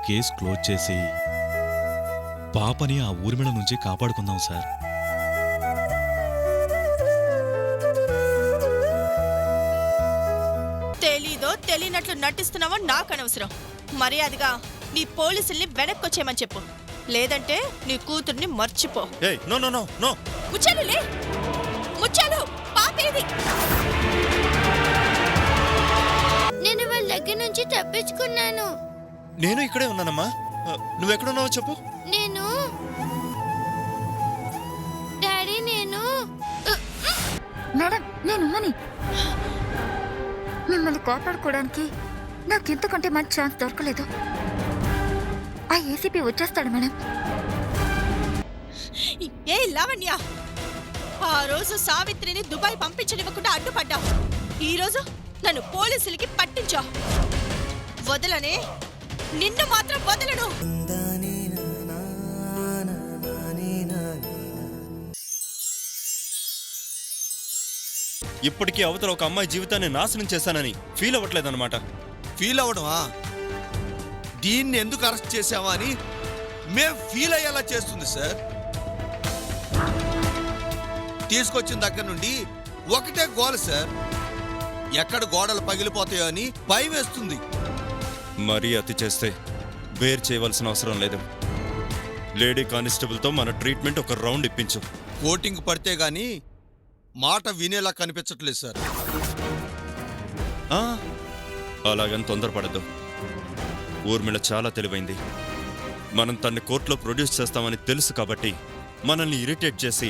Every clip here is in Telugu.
కేసు క్లోజ్ చేసి పాపని ఆ ఊర్మిళ నుంచి కాపాడుకుందాం సార్. తెలీదో తెలియనట్లు నటిస్తున్నావో నాకు అనవసరం. మర్యాదగా నీ పోలీసుల్ని వెనక్కొచ్చేయమని చెప్పు, లేదంటే నీ కూతుర్ని మర్చిపో. ముచ్చాలు ముచ్చాలు పాపేది. నేను వాళ్ళ దగ్గర నుంచి తప్పించుకున్నాను. నేను ఇక్కడే ఉన్నానమ్మా. నువ్వెక్కడున్నావో చెప్పు. నేను డాడీ నేను మేడం నేనున్నాని. మిమ్మల్ని కాపాడుకోవడానికి నాకెంతకంటే మంచి ఛాన్స్ దొరకలేదు. ఆ ఏసీపీ వచ్చేస్తాడు మేడం. ఏ లావణ్య, ఆ రోజు సావిత్రిని దుబాయ్ పంపించనివ్వకుండా అడ్డుపడ్డావు. ఈ రోజు నన్ను పోలీసులకి పట్టించావు. వదలనే, నిన్ను మాత్రం వదలను. ఇప్పటికీ అవతల ఒక అమ్మాయి జీవితాన్ని నాశనం చేశానని ఫీల్ అవ్వట్లేదన్నమాట. ఫీల్ అవడమా? దీన్ని ఎందుకు అరెస్ట్ చేశావా అని మేం ఫీల్ అయ్యేలా చేస్తుంది సార్. తీసుకొచ్చిన దగ్గర నుండి ఒకటే గోల సార్. ఎక్కడ గోడలు పగిలిపోతాయో అని భయం వేస్తుంది. మరీ అతి చేస్తే బేర్ చేయవలసిన అవసరం లేదు. లేడీ కానిస్టేబుల్తో మన ట్రీట్మెంట్ ఒక రౌండ్ ఇప్పించు. కోటింగ్ పడితే గాని మాట వినేలా కనిపించట్లేదు సార్. అలాగని తొందరపడద్దు. ఊర్మిళ చాలా తెలివైంది. మనం తన్ని కోర్టులో ప్రొడ్యూస్ చేస్తామని తెలుసు కాబట్టి మనల్ని ఇరిటేట్ చేసి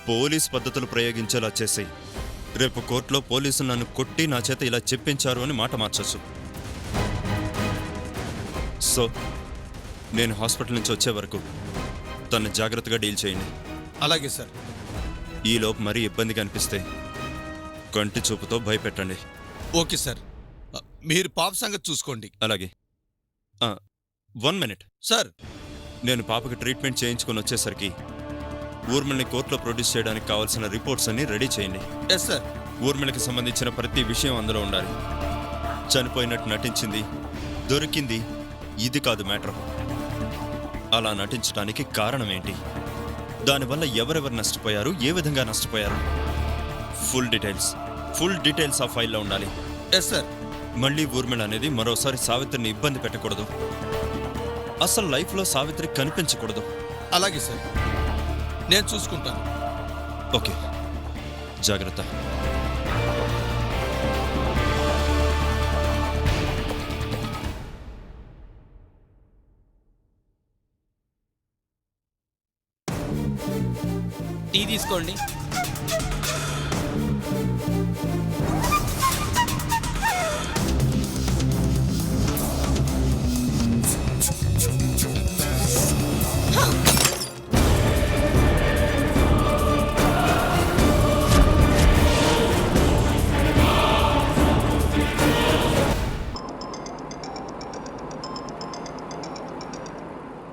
పోలీస్ పద్ధతులు ప్రయోగించేలా చేసి రేపు కోర్టులో పోలీసులు నన్ను కొట్టి నా చేత ఇలా చెప్పించారు అని మాట మార్చొచ్చు. సో నేను హాస్పిటల్ నుంచి వచ్చే వరకు తను జాగ్రత్తగా డీల్ చేయండి. అలాగే సార్. ఈలోపు మరీ ఇబ్బందిగా అనిపిస్తే కంటి చూపుతో భయపెట్టండి. Okay sir. మీరు పాప సంగతి చూసుకోండి. అలాగే. 1 మినిట్ సార్. నేను పాపకి ట్రీట్మెంట్ చేయించుకొని వచ్చేసరికి ఊర్మిళని కోర్టులో ప్రొడ్యూస్ చేయడానికి కావాల్సిన రిపోర్ట్స్ అన్ని రెడీ చేయండి. Yes sir. ఊర్మిళకి సంబంధించిన ప్రతి విషయం అందులో ఉండాలి. చనిపోయినట్టు నటించింది, దొరికింది, ఇది కాదు మ్యాటర్. అలా నటించడానికి కారణం ఏంటి, దానివల్ల ఎవరెవరు నష్టపోయారు, ఏ విధంగా నష్టపోయారు, ఫుల్ డీటెయిల్స్ ఆ ఫైల్లో ఉండాలి. Yes sir. మళ్ళీ ఊర్మిళ అనేది మరోసారి సావిత్రిని ఇబ్బంది పెట్టకూడదు. అసలు లైఫ్లో సావిత్రి కనిపించకూడదు. అలాగే సార్, నేను చూసుకుంటాను. ఓకే, జాగ్రత్త. టీ తీసుకోండి.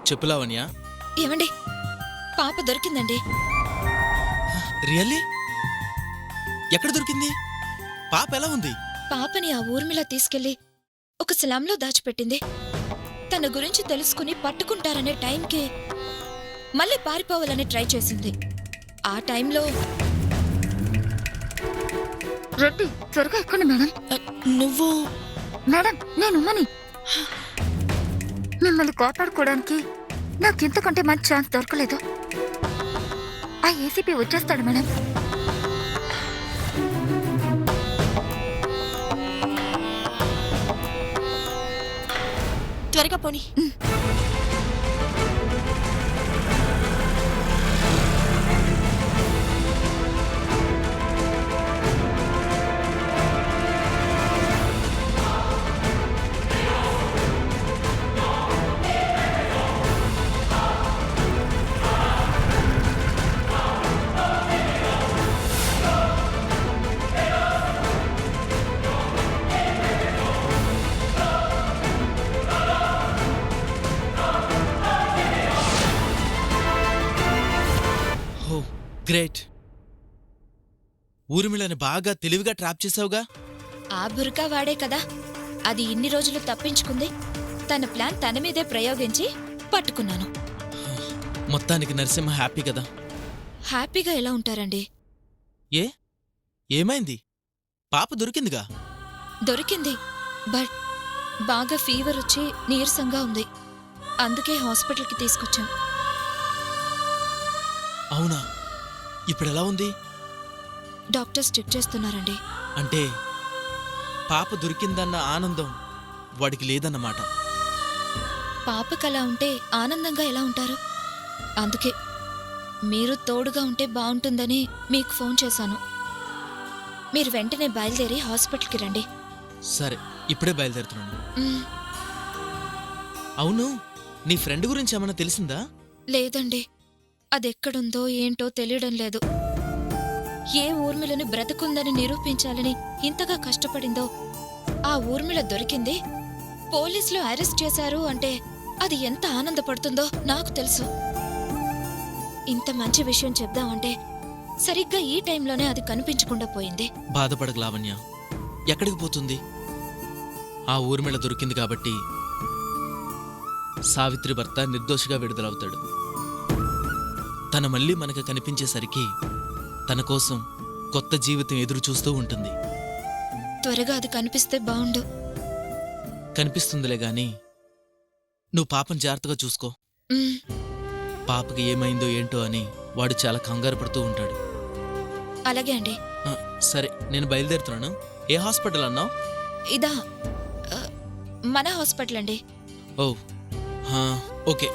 చెప్పు లావణ్య. ఏమండి, పాప దొరికిందండి. రియల్లీ? ఎక్కడ దొరికింది? పాప ఎలా ఉంది? పాపని ఆ ఊర్మిళ తీసుకెళ్లి ఒక స్లాంలో దాచిపెట్టింది. తన గురించి తెలుసుకుని పట్టుకుంటారనే టైంకి మళ్ళీ పారిపోవాలని ట్రై చేసింది. ఆ టైంలో రెడ్డి త్వరగా ఎక్కండి మేడం. నువ్వు? మేడం నేనున్నాని. మిమ్మల్ని కాపాడుకోవడానికి నాకెంతకంటే మంచి ఛాన్స్ దొరకలేదు. ఆ ఏసీపీ వచ్చేస్తాడు మేడం. త్వరగా పోనీ. గ్రేట్. ఊర్మిళని బాగా తెలివిగా ట్రాప్ చేసావుగా. ఆ బురకా వాడే కదా అది ఇన్ని రోజులు తప్పించుకుంది. తన ప్లాన్ తన మీదే ప్రయోగించి పట్టుకున్నాను. మొత్తానికి నరసింహ హ్యాపీ కదా? హ్యాపీగా ఎలా ఉంటారండి? ఏ ఏమైంది? పాప దొరికిందిగా. దొరికింది, బట్ బాగా ఫీవర్ వచ్చి నీరసంగా ఉంది. అందుకే హాస్పిటల్కి తీసుకొచ్చాం. అవునా? ఇప్పుడెలా ఉంది? డాక్టర్స్ చెక్ చేస్తున్నారండి. అంటే పాప దొరికిందన్న ఆనందం వాడికి లేదన్నమాట. పాపకలా ఉంటే ఆనందంగా ఎలా ఉంటారు? అందుకే మీరు తోడుగా ఉంటే బావుంటుందని మీకు ఫోన్ చేశాను. మీరు వెంటనే బయలుదేరి హాస్పిటల్కి రండి. సరే, ఇప్పుడే బయలుదేరుతున్నాను. మ్, అవును, నీ ఫ్రెండ్ గురించి ఏమైనా తెలిసిందా? లేదండి, అదెక్కడుందో ఏంటో తెలియడం లేదు. ఏ ఊర్మిళని బ్రతుకుందని నిరూపించాలని ఇంతగా కష్టపడిందో ఆ ఊర్మిళ దొరికింది. పోలీసులు అరెస్ట్ చేశారు అంటే అది ఎంత ఆనందపడుతుందో నాకు తెలుసు. ఇంత మంచి విషయం చెప్దామంటే సరిగ్గా ఈ టైంలోనే అది కనిపించకుండా పోయింది. బాధపడకు లావణ్య, ఎక్కడికి పోతుంది? ఆ ఊర్మిళ దొరికింది కాబట్టి సావిత్రి భర్త నిర్దోషిగా విడుదలవుతాడు. తన మళ్ళీ మనకు కనిపించేసరికి తన కోసం కొత్త జీవితం ఎదురు చూస్తూ ఉంటుంది. త్వరగా అది కనిపిస్తే బావుండు. కనిపిస్తుందిలే గాని నువ్వు పాపం జాగ్రత్తగా చూసుకో. మ్, పాపకి ఏమైందో ఏంటో అని వాడు చాలా కంగారు పడుతూ ఉంటాడు. అలాగే అండి. ఆ, సరే, నేను బయలుదేరుతున్నాను. ఏ హాస్పిటల్ అన్నావు? ఇదా ఆ, మన హాస్పిటల్ అండి. ఓ, ఓకే.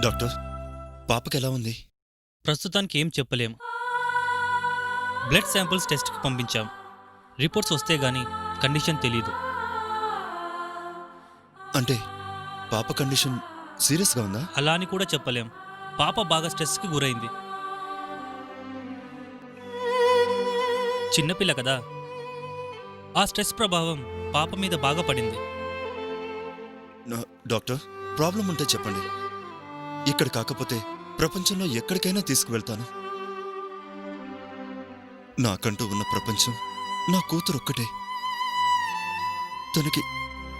డాక్టర్, పాపకి ఎలా ఉంది? ప్రస్తుతానికి ఏం చెప్పలేం. బ్లడ్ శాంపిల్స్ టెస్ట్కి పంపించాం. రిపోర్ట్స్ వస్తే గానీ కండిషన్ తెలీదు. అంటే పాప కండిషన్ సీరియస్గా ఉందా? అలా అని కూడా చెప్పలేం. పాప బాగా స్ట్రెస్కి గురైంది. చిన్నపిల్ల కదా, ఆ స్ట్రెస్ ప్రభావం పాప మీద బాగా పడింది. డాక్టర్, ప్రాబ్లం ఉంటే చెప్పండి. ఇక్కడ కాకపోతే ప్రపంచంలో ఎక్కడికైనా తీసుకువెళ్తాను. నాకంటూ ఉన్న ప్రపంచం నా కూతురు ఒక్కటే.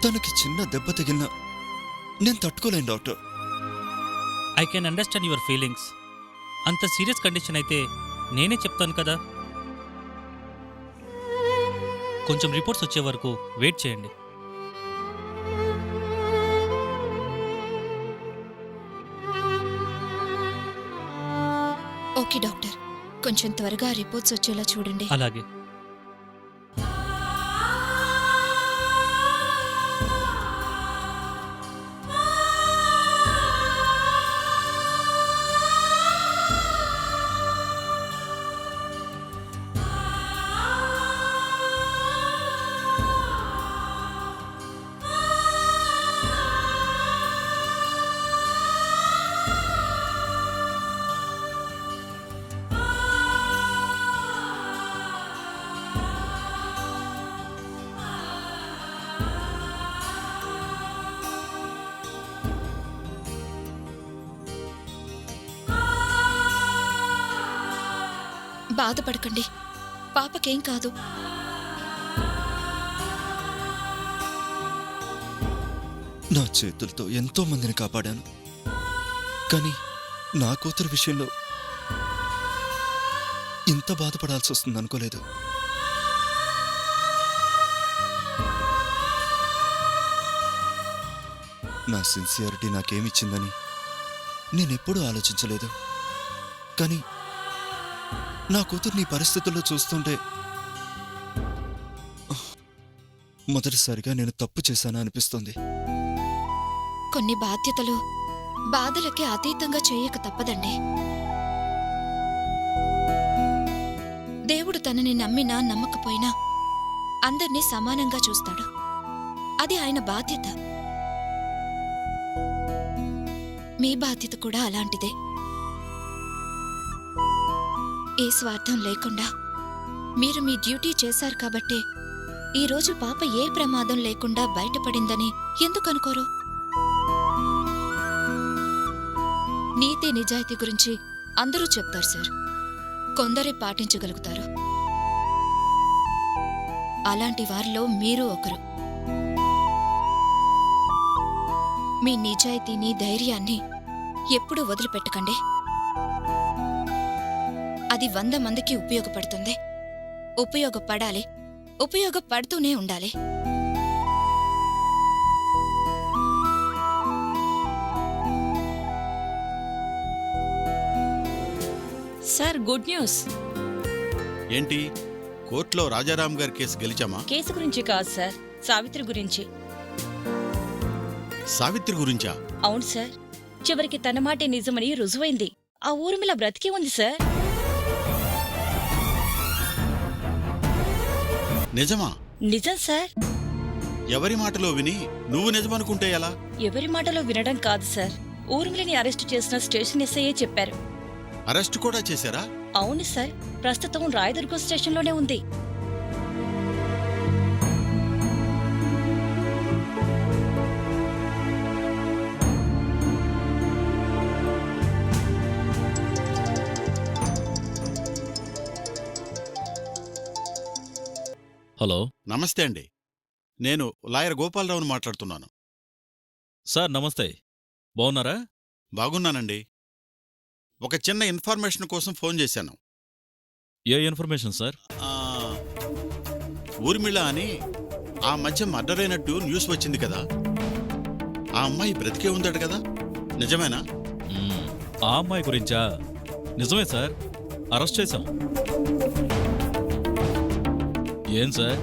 తనకి చిన్న దెబ్బ తగిలినా నేను తట్టుకోలేను doctor. I can understand your feelings. అంత సీరియస్ కండిషన్ అయితే నేనే చెప్తాను కదా. కొంచెం రిపోర్ట్స్ వచ్చే వరకు వెయిట్ చేయండి. ఓకే డాక్టర్, కొంచెం త్వరగా రిపోర్ట్స్ వచ్చేలా చూడండి. అలాగే. బాధపడకండి, పాపకేం కాదు. నా చేతులతో ఎంతో మందిని కాపాడాను, కానీ నా కూతురు విషయంలో ఇంత బాధపడాల్సి వస్తుంది అనుకోలేదు. నా సిన్సియారిటీ నాకేమిచ్చిందని నేనెప్పుడూ ఆలోచించలేదు. కానీ నా కూతురు నీ పరిస్థితుల్లో చూస్తుంటే మొదటిసారిగా నేను తప్పు చేశానా అనిపిస్తుంది. కొన్ని బాధ్యతలు బాధలకి అతీతంగా చేయక తప్పదండి. దేవుడు తనని నమ్మినా నమ్మకపోయినా అందర్నీ సమానంగా చూస్తాడు. అది ఆయన బాధ్యత. మీ బాధ్యత కూడా అలాంటిదే. ఏ స్వార్థం లేకుండా మీరు మీ డ్యూటీ చేశారు కాబట్టే ఈరోజు పాప ఏ ప్రమాదం లేకుండా బయటపడిందని ఎందుకు అనుకోరు? నీతి నిజాయితీ గురించి అందరూ చెప్తారు సార్, కొందరే పాటించగలుగుతారు. అలాంటి వారిలో మీరు ఒకరు. మీ నిజాయితీని ధైర్యాన్ని ఎప్పుడూ వదిలిపెట్టకండి. అది 100 మందికి ఉపయోగపడుతుంది. ఉపయోగపడాలి, ఉపయోగపడుతూనే ఉండాలి. Sir, good news. ఏంటి, కోర్టులో రాజారాం గారి కేసు గెలిచామా? కేసు గురించి కాదు సార్, సావిత్రి గురించి. సావిత్రి గురించా? అవును సార్, చివరికి తన మాటే నిజమని రుజువైంది. ఆ ఊర్మిళ బ్రతికే ఉంది సార్. నిజమా? నిజం సార్. ఎవరి మాటలో విని నువ్వు నిజమనుకుంటే ఎలా? ఎవరి మాటలో వినడం కాదు సార్, ఊర్మిళని అరెస్టు చేసిన స్టేషన్ ఎస్ఐయే చెప్పారు. అరెస్ట్ కూడా చేశారా? అవును సార్, ప్రస్తుతం రాయదుర్గం స్టేషన్లోనే ఉంది. హలో నమస్తే అండి, నేను లాయర్ గోపాలరావుని మాట్లాడుతున్నాను. సార్, నమస్తే. బాగున్నారా? బాగున్నానండి. ఒక చిన్న ఇన్ఫర్మేషన్ కోసం ఫోన్ చేశాను. ఏ ఇన్ఫర్మేషన్ సార్? ఆ, ఊర్మిళ అని ఆ మధ్య మర్డర్ అయినట్టు న్యూస్ వచ్చింది కదా, ఆ అమ్మాయి బ్రతికే ఉందట కదా, నిజమేనా? ఆ అమ్మాయి గురించా? నిజమే సార్, అరెస్ట్ చేశాం. ఏం సార్,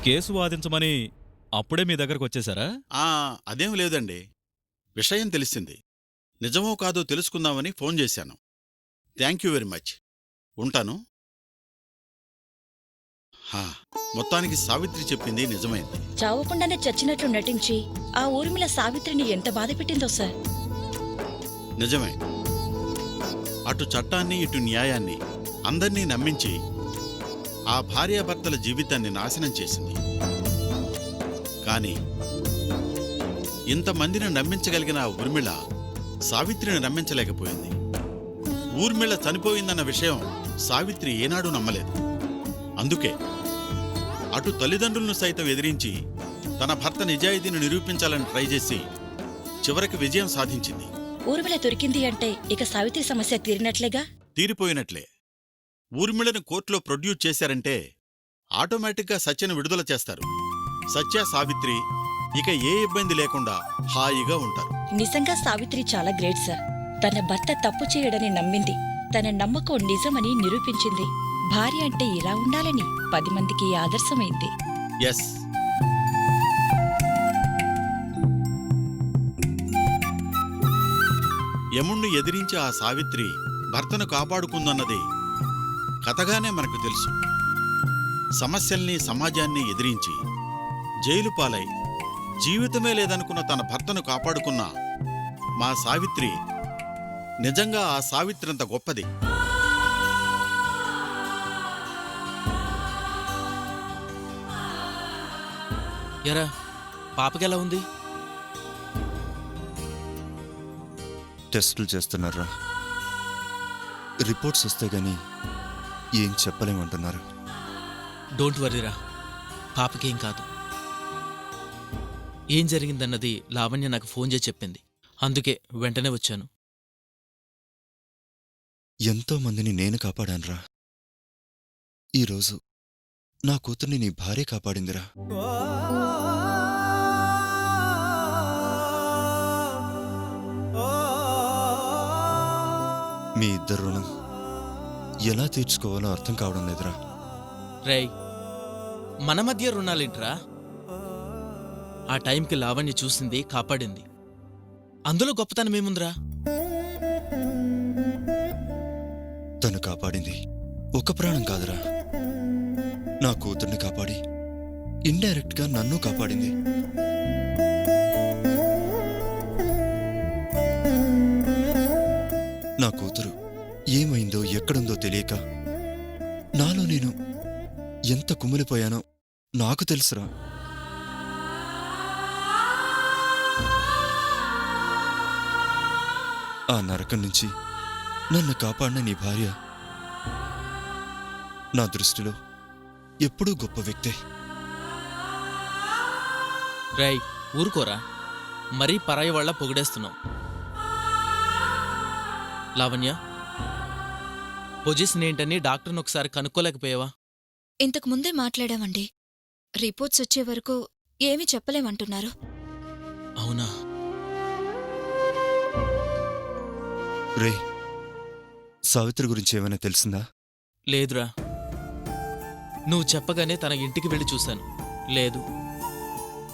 కేసు వాదించమని అప్పుడే మీ దగ్గరకు వచ్చేశారా? అదేం లేదండి, విషయం తెలిసింది. నిజమో కాదో తెలుసుకుందామని ఫోన్ చేశాను. Thank you very much. ఉంటాను. మొత్తానికి సావిత్రి చెప్పింది నిజమైంది. చావకుండానే చచ్చినట్లు నటించి ఆ ఊర్మిళ సావిత్రిని ఎంత బాధ పెట్టిందో సార్. నిజమే. అటు చట్టాన్ని ఇటు న్యాయాన్ని అందర్నీ నమ్మించి ఆ భార్యాభర్తల జీవితాన్ని నాశనం చేసింది. కాని ఇంతమందిని నమ్మించగలిగిన ఆ ఊర్మిళ సావిత్రిని నమ్మించలేకపోయింది. ఊర్మిళ చనిపోయిందన్న విషయం సావిత్రి ఏనాడూ నమ్మలేదు. అందుకే అటు తల్లిదండ్రులను సైతం ఎదిరించి తన భర్త నిజాయితీని నిరూపించాలని ట్రై చేసి చివరికి విజయం సాధించింది. ఊర్మిళ దొరికింది అంటే ఇక సావిత్రి సమస్య తీరినట్లేగా? తీరిపోయినట్లే. ఊర్మిళను కోర్టులో ప్రొడ్యూస్ చేశారంటే ఆటోమేటిక్గా సత్యను విడుదల చేస్తారు. సత్య, సావిత్రి ఇక ఏ ఇబ్బంది లేకుండా హాయిగా ఉంటారు. నిజంగా సావిత్రి చాలా గ్రేట్ సార్. తన భర్త తప్పు చేయడని నమ్మింది, తన నమ్మకం నిజమని నిరూపించింది. భార్య అంటే ఇలా ఉండాలని 10 మందికి ఆదర్శమైంది. ఎస్. యముణ్ణి ఎదిరించి ఆ సావిత్రి భర్తను కాపాడుకుందన్నది కథగానే మనకు తెలుసు. సమస్యల్ని, సమాజాన్ని ఎదిరించి జైలు పాలై జీవితమే లేదనుకున్న తన భర్తను కాపాడుకున్న మా సావిత్రి నిజంగా ఆ సావిత్రంత గొప్పది. ఎరా, పాపకెలా ఉంది? టెస్టులు చేస్తున్నారా? రిపోర్ట్స్ వస్తే గానీ ఏం చెప్పలేమంటున్నారు. డోంట్ వరీరా, పాపకేం కాదు. ఏం జరిగిందన్నది లావణ్య నాకు ఫోన్ చేసి చెప్పింది. అందుకే వెంటనే వచ్చాను. ఎంతో మందిని నేను కాపాడానురా. ఈరోజు నా కూతుర్ని నీ భార్య కాపాడిందిరా. మీ ఇద్దరు రుణం ఎలా తీర్చుకోవాలో అర్థం కావడం లేదురా. రేయ్, మన మధ్య రుణాలేంట్రా? ఆ టైంకి లావణ్య చూసింది, కాపాడింది. అందులో గొప్పతనం ఏముందిరా? తను కాపాడింది ఒక ప్రాణం కాదురా, నా కూతుర్ని కాపాడి ఇండైరెక్ట్ గా నన్ను కాపాడింది. నా కూతురు ఏమైందో ఎక్కడుందో తెలియక నాలో నేను ఎంత కుమిలిపోయానో నాకు తెలుసురా. ఆ నరకం నుంచి నన్ను కాపాడిన నీ భార్య నా దృష్టిలో ఎప్పుడూ గొప్ప వ్యక్తే. రేయ్ ఊరుకోరా, మరీ పరాయి వాళ్ళ పొగిడేస్తున్నాం. లావణ్య, పొజిషన్ ఏంటని డాక్టర్ని ఒకసారి కనుక్కోలేకపోయావా? ఇంతకు ముందే మాట్లాడామండి. రిపోర్ట్స్ వచ్చే వరకు ఏమీ చెప్పలేమంటున్నారు. అవునా? రే, సావిత్రి గురించి ఏమైనా తెలిసిందా? లేదురా, నువ్వు చెప్పగానే తన ఇంటికి వెళ్ళి చూశాను. లేదు.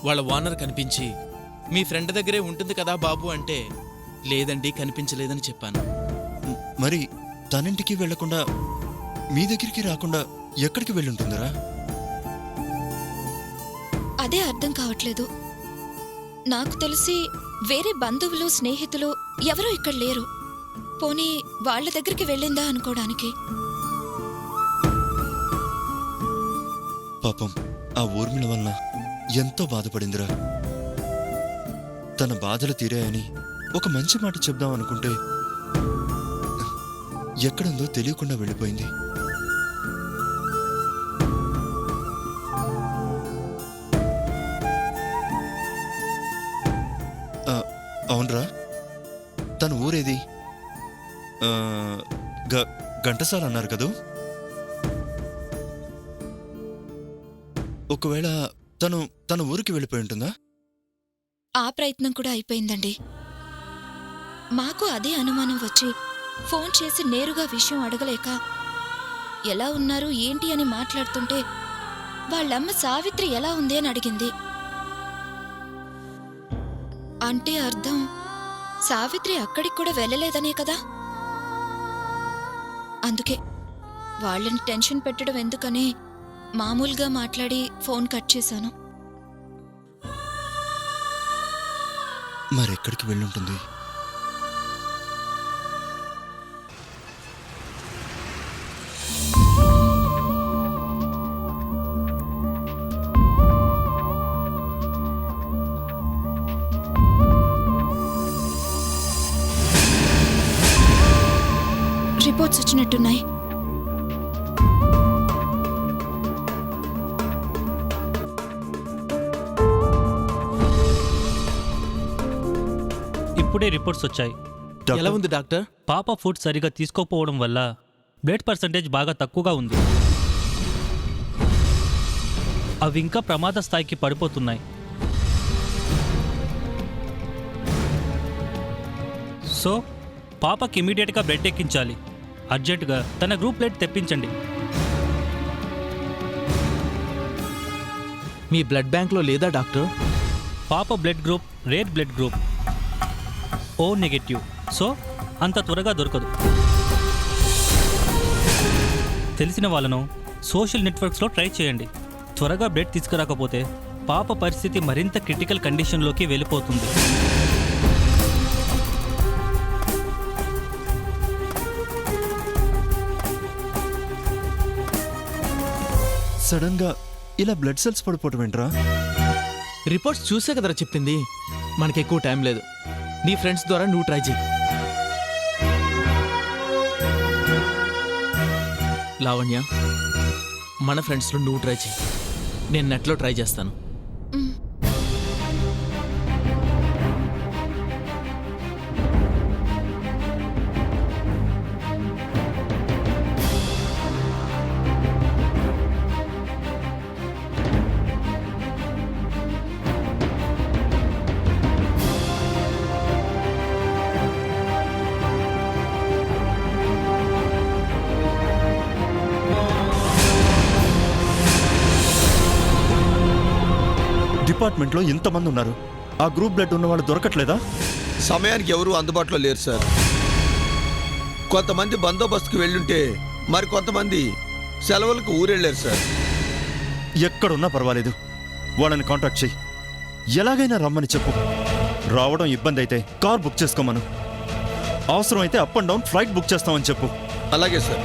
వాళ్ళ ఓనర్ కనిపించి మీ ఫ్రెండ్ దగ్గరే ఉంటుంది కదా బాబు అంటే, లేదండి కనిపించలేదని చెప్పాను. మరి తనింటికి వెళ్లకుండా మీ దగ్గరికి రాకుండా ఎక్కడికి వెళ్ళుంటుందరా? అదే అర్థం కావట్లేదు. నాకు తెలిసి వేరే బంధువులు స్నేహితులు ఎవరూ ఇక్కడ లేరు. పోనీ వాళ్ళ దగ్గరికి వెళ్ళిందా అనుకోవడానికి. పాపం ఆ ఊర్మిళ వలన ఎంతో బాధపడిందిరా. తన బాధలు తీరాయని ఒక మంచి మాట చెప్దాం అనుకుంటే ఎక్కడుందో తెలియకుండా వెళ్ళిపోయింది. అవునరా, తన ఊరేది? ఘంటసాల అన్నారు కదూ. ఒకవేళ తన ఊరికి వెళ్ళిపోయి ఉంటుందా? ఆ ప్రయత్నం కూడా అయిపోయిందండి. మాకు అదే అనుమానం వచ్చి ఫోన్ చేసి నేరుగా విషయం అడగలేక ఎలా ఉన్నారు ఏంటి అని మాట్లాడుతుంటే వాళ్ళమ్మ సావిత్రి ఎలా ఉంది అని అడిగింది. అంటే అర్థం సావిత్రి అక్కడికి కూడా వెళ్ళలేదనే కదా. అందుకే వాళ్ళని టెన్షన్ పెట్టడం ఎందుకని మామూలుగా మాట్లాడి ఫోన్ కట్ చేశాను. మరెక్కడికి వెళ్ళుంటుంది? రిపోర్ట్స్ వచ్చినట్టున్నాయి. ఇప్పుడే రిపోర్ట్స్ వచ్చాయి. ఎలా ఉంది డాక్టర్? పాప ఫుడ్ సరిగా తీసుకోకపోవడం వల్ల బ్లడ్ పర్సంటేజ్ బాగా తక్కువగా ఉంది. అవి ఇంకా ప్రమాద స్థాయికి పడిపోతున్నాయి. సో పాపకి ఇమీడియట్గా బ్లడ్ ఎక్కించాలి. అర్జెంటుగా తన గ్రూప్ బ్లడ్ తెప్పించండి. మీ బ్లడ్ బ్యాంక్లో లేదా డాక్టర్? పాప blood group rare blood group, O negative. So అంత త్వరగా దొరకదు. తెలిసిన వాళ్ళను సోషల్ నెట్వర్క్స్లో ట్రై చేయండి. త్వరగా బ్లడ్ తీసుకురాకపోతే పాప పరిస్థితి మరింత క్రిటికల్ కండిషన్లోకి వెళ్ళిపోతుంది. సడన్ గా ఇలా బ్లడ్ సెల్స్ పడిపోవటం ఏంట్రా? రిపోర్ట్స్ చూసే కదరా చెప్పింది. మనకి ఎక్కువ టైం లేదు. నీ ఫ్రెండ్స్ ద్వారా నువ్వు ట్రై చేయి. లావణ్య, మన ఫ్రెండ్స్లో నువ్వు ట్రై చేయి. నేను నెట్లో ట్రై చేస్తాను. డిపార్ట్మెంట్లో ఇంతమంది ఉన్నారు. ఆ గ్రూప్ బ్లడ్ ఉన్న వాళ్ళు దొరకట్లేదా? సమయానికి ఎవరు అందుబాటులో లేరు సార్. కొంతమంది బందోబస్తుకు వెళ్ళుంటే మరి కొంతమంది సెలవులకు ఊరెళ్ళారు సార్. ఎక్కడున్నా పర్వాలేదు, వాళ్ళని కాంటాక్ట్ చెయ్యి. ఎలాగైనా రమ్మని చెప్పు. రావడం ఇబ్బంది అయితే కార్ బుక్ చేసుకోమను. అవసరం అయితే up and down flight book చేస్తామని చెప్పు. అలాగే సార్.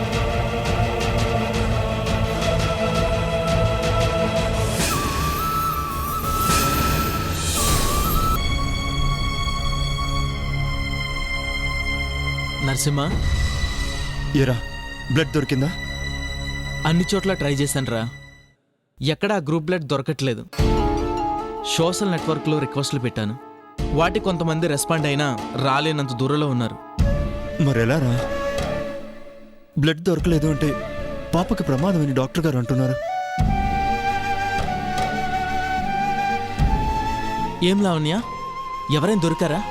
నరసింహ, ఏరా బ్లడ్ దొరికిందా? అన్ని చోట్ల ట్రై చేశానురా, ఎక్కడా గ్రూప్ బ్లడ్ దొరకట్లేదు. సోషల్ నెట్వర్క్లో రిక్వెస్ట్లు పెట్టాను, వాటి కొంతమంది రెస్పాండ్ అయినా రాలేనంత దూరంలో ఉన్నారు. మరెలా రా? బ్లడ్ దొరకలేదు అంటే పాపకి ప్రమాదం అని డాక్టర్ గారు అంటున్నారు. ఏం లావణ్య, ఎవరైనా దొరికారా?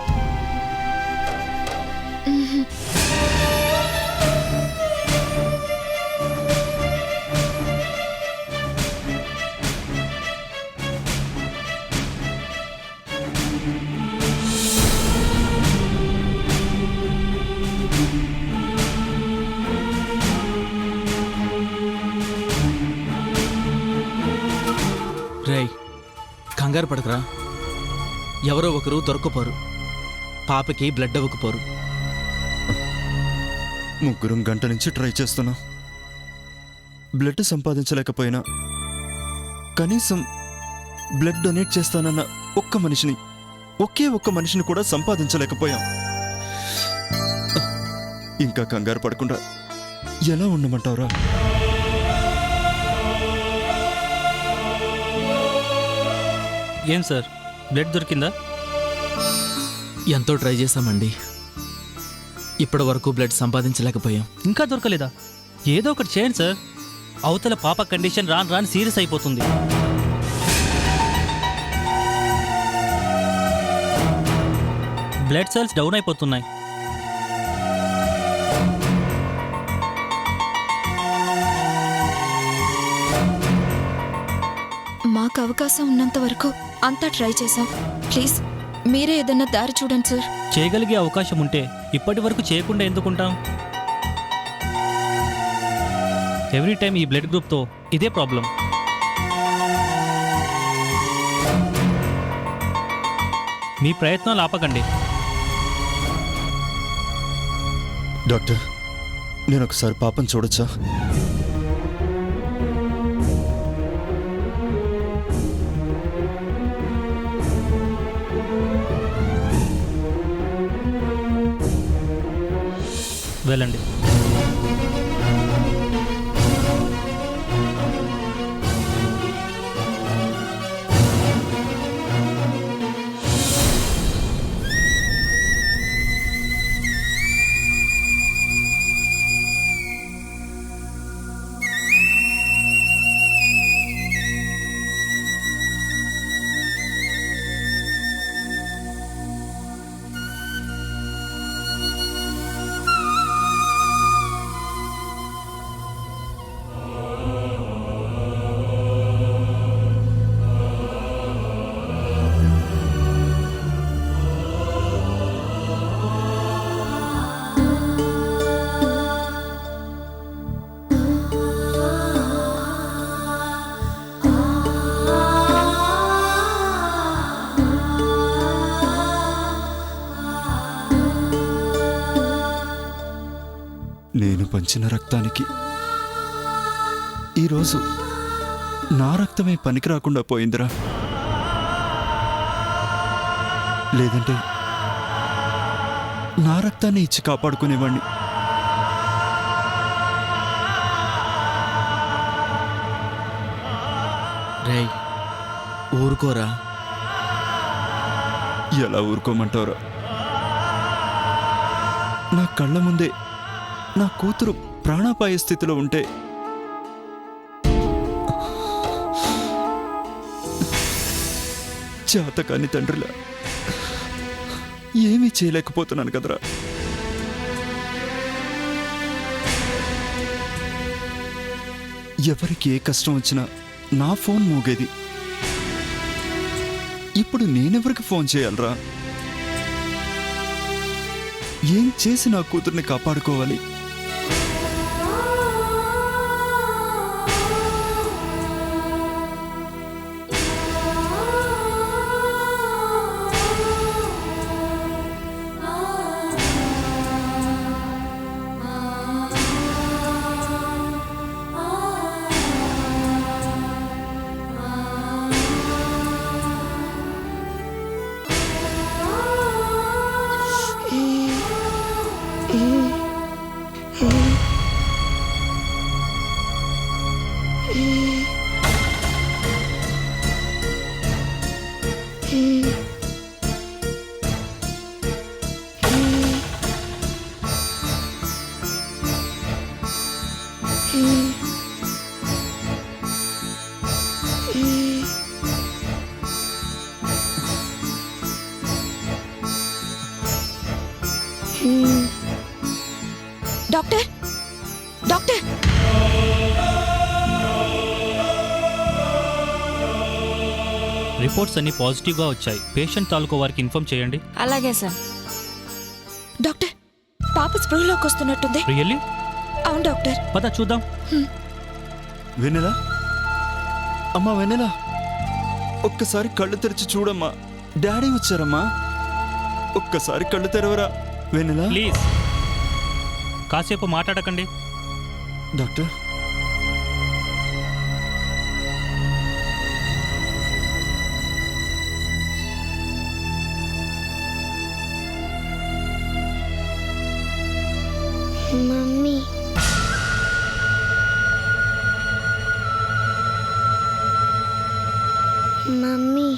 రేయ్, కంగారు పడకరా, ఎవరో ఒకరు దొరకపోరు, పాపకి బ్లడ్ అవ్వకపోరు. ముగ్గురం గంట నుంచి ట్రై చేస్తున్నాం. బ్లడ్ సంపాదించలేకపోయినా కనీసం బ్లడ్ డొనేట్ చేస్తానన్న ఒకే ఒక్క మనిషిని కూడా సంపాదించలేకపోయాం. ఇంకా కంగారు పడకుండా ఎలా ఉండమంటావురా? ఏం సార్, బ్లడ్ దొరికిందా? ఎంతో ట్రై చేశామండి, ఇప్పటి వరకు బ్లడ్ సంపాదించలేకపోయాం. ఇంకా దొరకలేదా? ఏదో ఒకటి చేయండి సార్, అవతల పాప కండిషన్ రాను సీరియస్ అయిపోతుంది. బ్లడ్ సెల్స్ డౌన్ అయిపోతున్నాయి. మాకు అవకాశం ఉన్నంత వరకు అంతా ట్రై చేశాం. ప్లీజ్ మీరే ఏదన్నా దారి చూడండి సార్. చేయగలిగే అవకాశం ఉంటే ఇప్పటి వరకు చేయకుండా ఎందుకుంటాం? ఎవ్రీ టైం ఈ బ్లడ్ గ్రూప్తో ఇదే ప్రాబ్లం. మీ ప్రయత్నాలు ఆపకండి. డాక్టర్, నేను ఒకసారి పాపను చూడొచ్చా? వెళ్ళండి. నేను పంచిన రక్తానికి ఈరోజు నా రక్తమే పనికి రాకుండా పోయిందిరా. లేదంటే నా రక్తాన్ని ఇచ్చి కాపాడుకునేవాణ్ణి. రేయ్, ఊరుకోరా. ఎలా ఊరుకోమంటావురా? నా కళ్ళ ముందే నా కూతురు ప్రాణాపాయ స్థితిలో ఉంటే చేతకాని తండ్రిలా ఏమీ చేయలేకపోతున్నాను కదరా. ఎవరికి ఏ కష్టం వచ్చినా నా ఫోన్ మోగేది. ఇప్పుడు నేనెవరికి ఫోన్ చేయాలరా? ఏం చేసి నా కూతుర్ని కాపాడుకోవాలి? డాక్టర్ డాక్టర్ రిపోర్ట్స్ అన్ని పాజిటివ్గా వచ్చాయి. పేషెంట్ తాలూకు వారికి ఇన్ఫార్మ్ చేయండి. అలాగే సార్. డాక్టర్ పాప స్పృహలోకి వస్తున్నట్టుంది. రియల్లీ? అవును డాక్టర్. పద చూద్దాం. వెన్నెలా, అమ్మా వెన్నెలా, ఒక్కసారి కళ్ళు తెరిచి చూడమ్మా. డాడీ వచ్చారమ్మా. ఒక్కసారి కళ్ళు తెరవరా వెన్నెలా. ప్లీజ్ కాసేపు మాట్లాడకండి. డాక్టర్, మమ్మీ మమ్మీ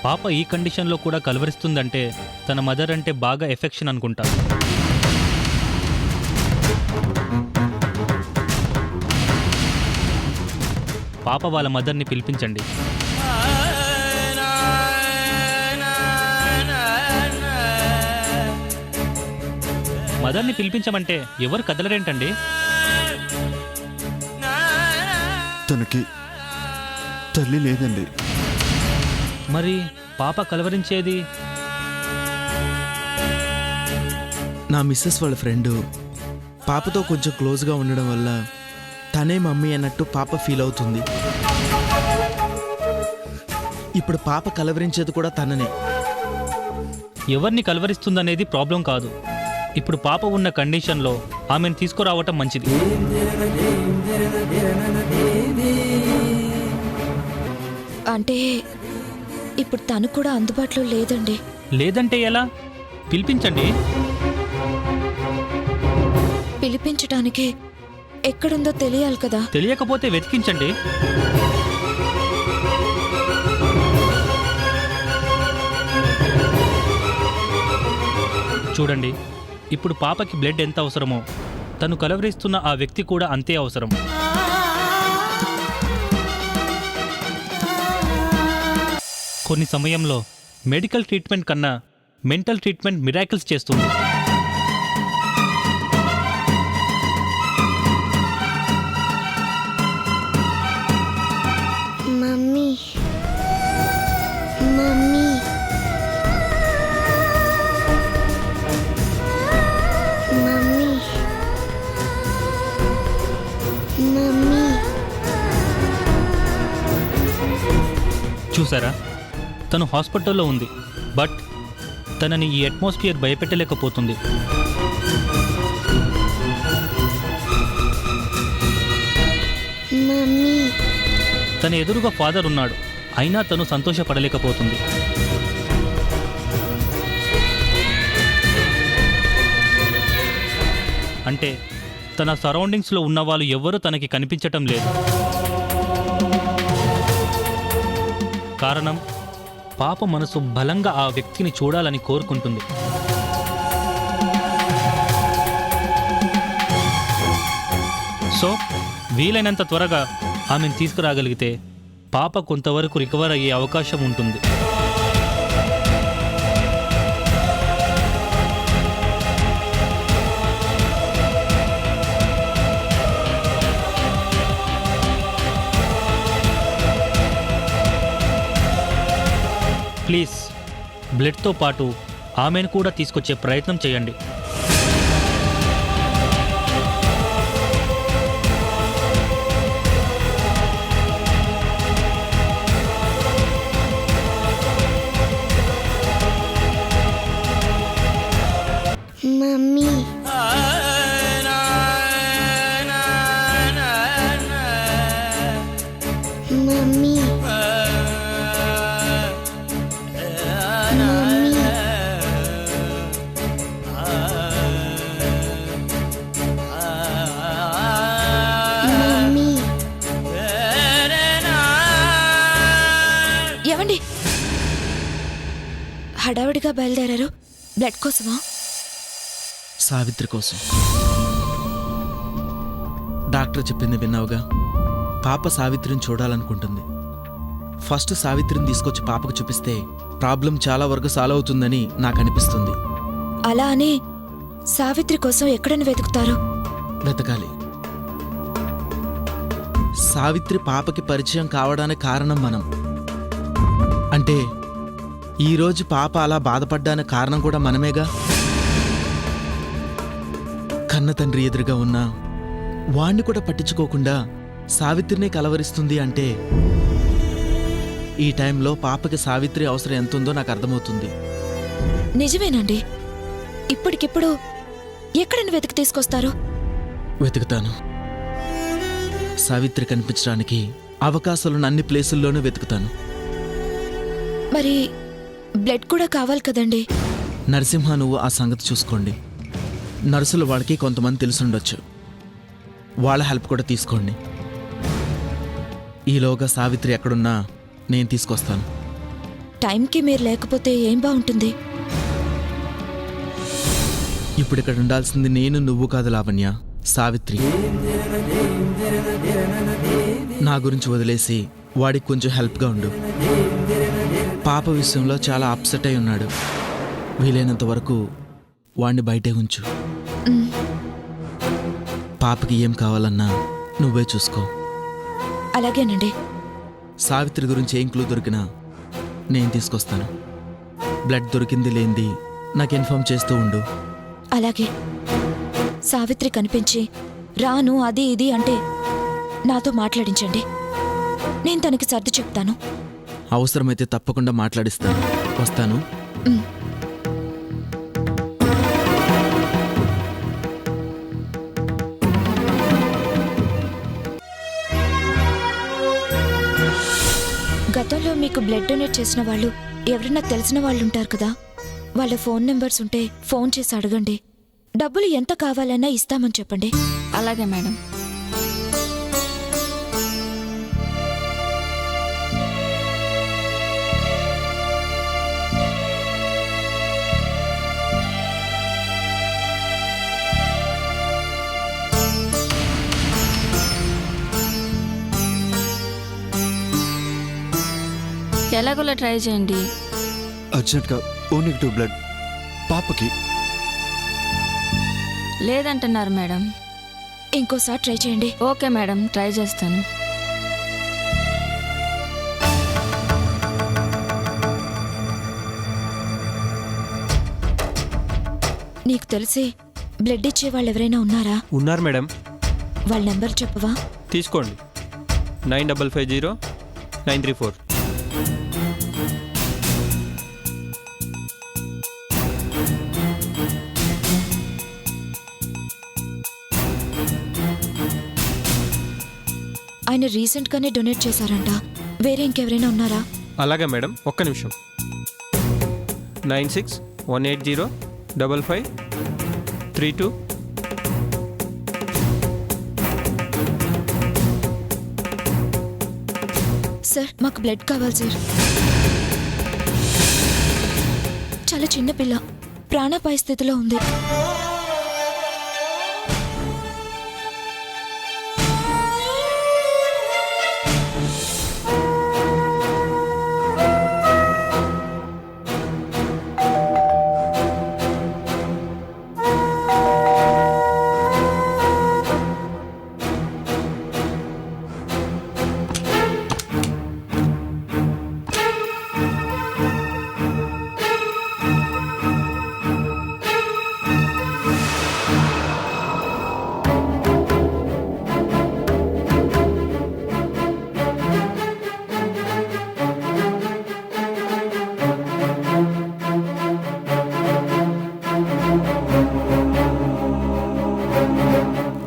పాప ఈ కండిషన్లో కూడా కలవరిస్తుందంటే తన మదర్ అంటే బాగా ఎఫెక్షన్ అనుకుంటా. పాప వాళ్ళ మదర్ని పిలిపించండి. మదర్ని పిలిపించమంటే ఎవరు కదలరేంటండి? తనకి తల్లి లేదండి. మరి పాప కలవరించేది? నా మిస్సెస్ వాళ్ళ ఫ్రెండు పాపతో కొంచెం క్లోజ్గా ఉండడం వల్ల తనే మమ్మీ అన్నట్టు పాప ఫీల్ అవుతుంది. ఇప్పుడు పాప కలవరించేది కూడా తననే. ఎవరిని కలవరిస్తుందనేది ప్రాబ్లం కాదు. ఇప్పుడు పాప ఉన్న కండిషన్లో ఆమెను తీసుకురావటం మంచిది. అంటే ఇప్పుడు తను కూడా అందుబాటులో లేదండి. లేదంటే ఎలా? పిలిపించండి. పిలిపించడానికి ఎక్కడుందో తెలియాలి కదా. తెలియకపోతే వెతికించండి. చూడండి, ఇప్పుడు పాపకి బ్లడ్ ఎంత అవసరమో తను కలవరిస్తున్న ఆ వ్యక్తి కూడా అంతే అవసరం. కొన్ని సమయంలో మెడికల్ ట్రీట్మెంట్ కన్నా మెంటల్ ట్రీట్మెంట్ మిరాకిల్స్ చేస్తుంది. మమ్మీ మమ్మీ మమ్మీ మమ్మీ చూసారా, తను హాస్పిటల్లో ఉంది, బట్ తనని ఈ అట్మాస్ఫియర్ భయపెట్టలేకపోతుంది. మమ్మీ తన ఎదురుగా ఫాదర్ ఉన్నాడు, అయినా తను సంతోషపడలేకపోతుంది. అంటే తన సరౌండింగ్స్లో ఉన్న వాళ్ళు ఎవ్వరూ తనకి కనిపించటం లేదు. కారణం, పాప మనసు బలంగా ఆ వ్యక్తిని చూడాలని కోరుకుంటుంది. సో వీలైనంత త్వరగా ఆమెను తీసుకురాగలిగితే పాప కొంతవరకు రికవర్ అయ్యే అవకాశం ఉంటుంది. ప్లీజ్ బ్లడ్తో పాటు ఆమెను కూడా తీసుకొచ్చే ప్రయత్నం చేయండి. మమ్మీ మమ్మీ మమ్మీ ఏమండి హడావిడిగా బయలుదేరారు? బ్లడ్ కోసమా? సావిత్రి కోసం. డాక్టర్ చెప్పింది విన్నావుగా, పాప సావిత్రిని చూడాలనుకుంటుంది. ఫస్ట్ సావిత్రిని తీసుకొచ్చి పాపకు చూపిస్తే ప్రాబ్లం చాలా వరకు సాల్వ్ అవుతుందని నాకు అనిపిస్తుంది. అలా అని సావిత్రి కోసం ఎక్కడని వెతుకుతారు? వెతకాలి. సావిత్రి పాపకి పరిచయం కావడానికి కారణం మనం. అంటే ఈరోజు పాప అలా బాధపడ్డానికి కారణం కూడా మనమేగా. కన్న తండ్రి ఎదురుగా ఉన్నా వాణ్ణి కూడా పట్టించుకోకుండా సావిత్రిని కలవరిస్తుంది అంటే ఈ టైంలో పాపకి సావిత్రి అవసరం ఎంతుందో నాకు అర్థమవుతుంది. నిజమేనండి. ఇప్పటికిప్పుడు ఎక్కడని వెతికి తీసుకొస్తారు? వెతుకుతాను. సావిత్రి కనిపించడానికి అవకాశాలున్న అన్ని ప్లేసుల్లోనూ వెతుకుతాను. మరి బ్లడ్ కూడా కావాలి కదండి. నరసింహ, నువ్వు ఆ సంగతి చూసుకోండి. నర్సులు వాళ్ళకి కొంతమంది తెలుసుండొచ్చు, వాళ్ళ హెల్ప్ కూడా తీసుకోండి. ఈలోగా సావిత్రి ఎక్కడున్నా నేను తీసుకొస్తాను. టైంకి మీరు లేకపోతే ఏం బాగుంటుంది? ఇప్పుడు ఇక్కడ ఉండాల్సింది నేను, నువ్వు కాదు లావణ్య, సావిత్రి. నా గురించి వదిలేసి వాడికి కొంచెం హెల్ప్గా ఉండు. పాప విషయంలో చాలా అప్సెట్ అయి ఉన్నాడు. వీలైనంత వరకు వాడిని బయటే ఉంచు. పాపకి ఏం కావాలన్నా నువ్వే చూసుకో. అలాగేనండి. సావిత్రి గురించి ఏం క్లూ దొరికినా నేను తీసుకొస్తాను. బ్లడ్ దొరికింది లేంది నాకు ఇన్ఫార్మ్ చేస్తూ ఉండు. అలాగే. సావిత్రి కనిపించి రాను అది ఇది అంటే నాతో మాట్లాడించండి. నేను తనకి సర్ది చెప్తాను. అవసరమైతే తప్పకుండా మాట్లాడిస్తాను. వస్తాను. గతంలో మీకు బ్లడ్ డొనేట్ చేసిన వాళ్ళు ఎవరైనా తెలిసిన వాళ్ళు ఉంటారు కదా, వాళ్ళ ఫోన్ నెంబర్స్ ఉంటే ఫోన్ చేసి అడగండి. డబ్బులు ఎంత కావాలన్నా ఇస్తామని చెప్పండి. అలాగే మేడం. ఎలాగోలా ట్రై చేయండి. అర్జెంట్గా ఓ నెగిటివ్ బ్లడ్ పాపకి. లేదంటున్నారు మేడం. ఇంకోసారి ట్రై చేయండి. ఓకే మేడం, ట్రై చేస్తాను. నీకు తెలిసి బ్లడ్ ఇచ్చే వాళ్ళు ఎవరైనా ఉన్నారా? ఉన్నారు మేడం. వాళ్ళ నెంబర్ చెప్పవా? తీసుకోండి. 9550 934. ఆయన రీసెంట్గానే డొనేట్ చేశారంట. వేరే ఇంకెవరైనా ఉన్నారా? అలాగే మేడం, ఒక్క నిమిషం. 96 180 55 32. సార్, మాకు బ్లడ్ కావాలి సార్. చాలా చిన్న పిల్ల, ప్రాణాపాయ స్థితిలో ఉంది.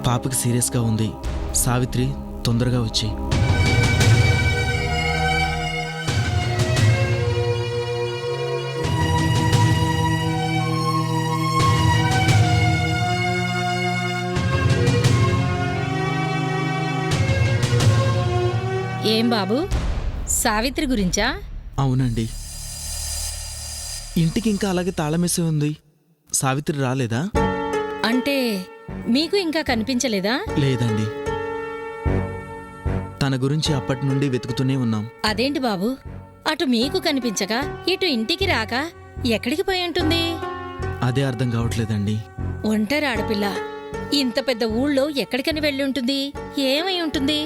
పాపకి సీరియస్గా ఉంది. సావిత్రి, తొందరగా వచ్చి. ఏం బాబు, సావిత్రి గురించా? అవునండి. ఇంటికి ఇంకా అలాగే తాళమేసి ఉంది. సావిత్రి రాలేదా? అంటే మీకు ఇంకా కనిపించలేదా? లేదండి. తన గురించి అప్పటి నుండి వెతుకుతూనే ఉన్నాం. అదేంటి బాబు అటు మీకు కనిపించగా ఇటు ఇంటికి రాక ఎక్కడికి పోయి ఉంటుంది? అదే అర్థం కావట్లేదండి. ఒంటరి ఆడపిల్ల ఇంత పెద్ద ఊళ్ళో ఎక్కడికని వెళ్ళి ఉంటుంది? ఏమై ఉంటుంది?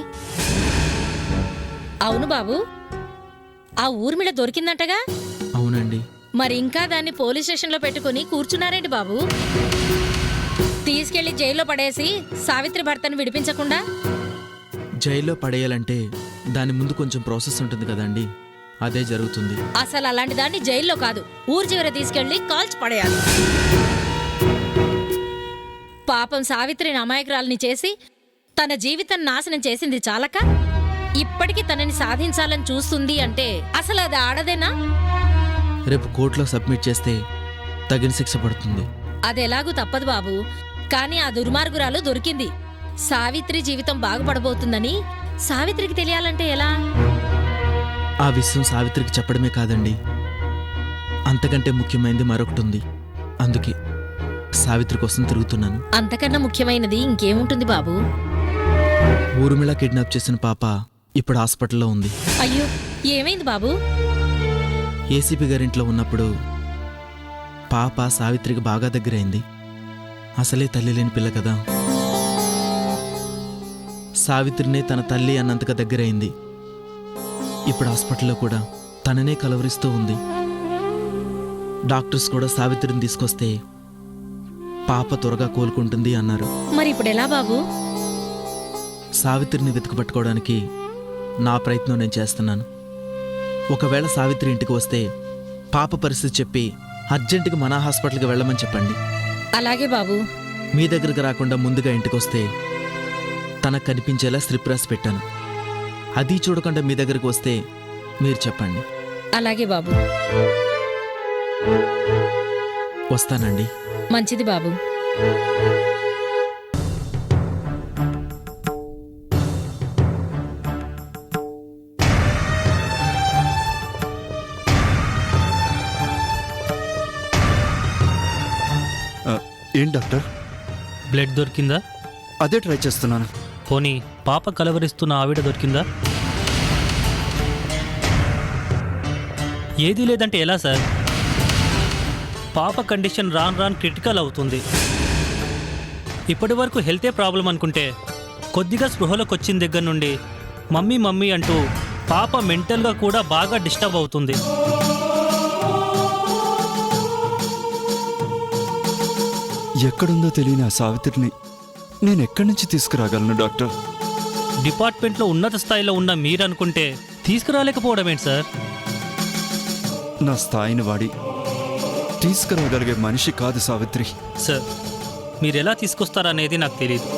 అవును బాబు, ఆ ఊర్మిళ దొరికిందంటగా? అవునండి. మరి ఇంకా దాన్ని పోలీస్ స్టేషన్లో పెట్టుకుని కూర్చున్నారేంటి బాబు? తీసుకెళ్లి జైల్లో పడేసి సావిత్రి భర్తను విడిపించకుండా? జైల్లో పడేయాలంటే దాని ముందు కొంచెం ప్రాసెస్ ఉంటుంది కదండి, అదే జరుగుతుంది. అసలు అలాంటి దాన్ని జైల్లో కాదు, ఊరు చివర తీసుకెళ్లి కాల్చి పడేయాలి. పాపం సావిత్రిని అమాయకురాల్ని చేసి తన జీవితం నాశనం చేసింది చాలక ఇప్పటికీ తనని సాధించాలని చూస్తుంది అంటే అసలు అది ఆడదేనా? రేపు కోర్టులో సబ్మిట్ చేస్తే తగిన శిక్ష పడుతుంది. అదెలాగూ తప్పదు బాబు, కానీ ఆ దుర్మార్గురాలు దొరికింది. సావిత్రి జీవితం బాగుపడబోతుందని సావిత్రికి తెలియాలంటే ఎలా? ఆ విషయం సావిత్రికి చెప్పడమే కాదండి, అంతకంటే ముఖ్యమైనది మరొకటి ఉంది. అందుకే సావిత్రి కోసం తిరుగుతున్నాను. అంతకన్నా ముఖ్యమైనది ఇంకేముంటుంది బాబు? ఊర్మిళ కిడ్నాప్ చేసిన పాప ఇప్పుడు హాస్పిటల్లో ఉంది. అయ్యో, ఏమైంది బాబు? ఏసీపీ గారింట్లో ఉన్నప్పుడు పాప సావిత్రికి బాగా దగ్గరైంది. అసలే తల్లి లేని పిల్ల కదా. సావిత్రినే తన తల్లి అన్నంతగా దగ్గరైంది. ఇప్పుడు హాస్పిటల్లో కూడా తననే కలవరిస్తూ ఉంది. డాక్టర్స్ కూడా సావిత్రిని తీసుకొస్తే పాప త్వరగా కోలుకుంటుంది అన్నారు. మరి ఇప్పుడు ఎలా బాబు? సావిత్రిని వెతుకుపట్టుకోవడానికి నా ప్రయత్నం నేను చేస్తున్నాను. ఒకవేళ సావిత్రి ఇంటికి వస్తే పాప పరిస్థితి చెప్పి అర్జెంటుగా మన హాస్పిటల్కి వెళ్ళమని చెప్పండి. అలాగే బాబు. మీ దగ్గరకు రాకుండా ముందుగా ఇంటికి వస్తే తనకు కనిపించేలా స్ట్రిప్ రాసి పెట్టాను. అది చూడకుండా మీ దగ్గరకు వస్తే మీరు చెప్పండి. అలాగే బాబు. వస్తానండి. మంచిది బాబు. ఏం డాక్టర్? బ్లడ్ దొరికిందా? అదే ట్రై చేస్తున్నాను. పోనీ పాప కలవరిస్తున్న ఆవిడ దొరికిందా? ఏదీ లేదంటే ఎలా సార్? పాప కండిషన్ రాన్ క్రిటికల్ అవుతుంది. ఇప్పటి వరకు హెల్తే ప్రాబ్లం అనుకుంటే కొద్దిగా స్పృహలోకి వచ్చిన దగ్గర నుండి మమ్మీ మమ్మీ అంటూ పాప మెంటల్గా కూడా బాగా డిస్టర్బ్ అవుతుంది. ఎక్కడుందో తెలియని ఆ సావిత్రిని నేను ఎక్కడి నుంచి తీసుకురాగలను డాక్టర్? డిపార్ట్మెంట్లో ఉన్నత స్థాయిలో ఉన్న మీరనుకుంటే తీసుకురాలేకపోవడం ఏంటి సార్? నా స్థాయిని వాడి తీసుకురాగలిగే మనిషి కాదు సావిత్రి. సార్, మీరు ఎలా తీసుకొస్తారనేది నాకు తెలియదు.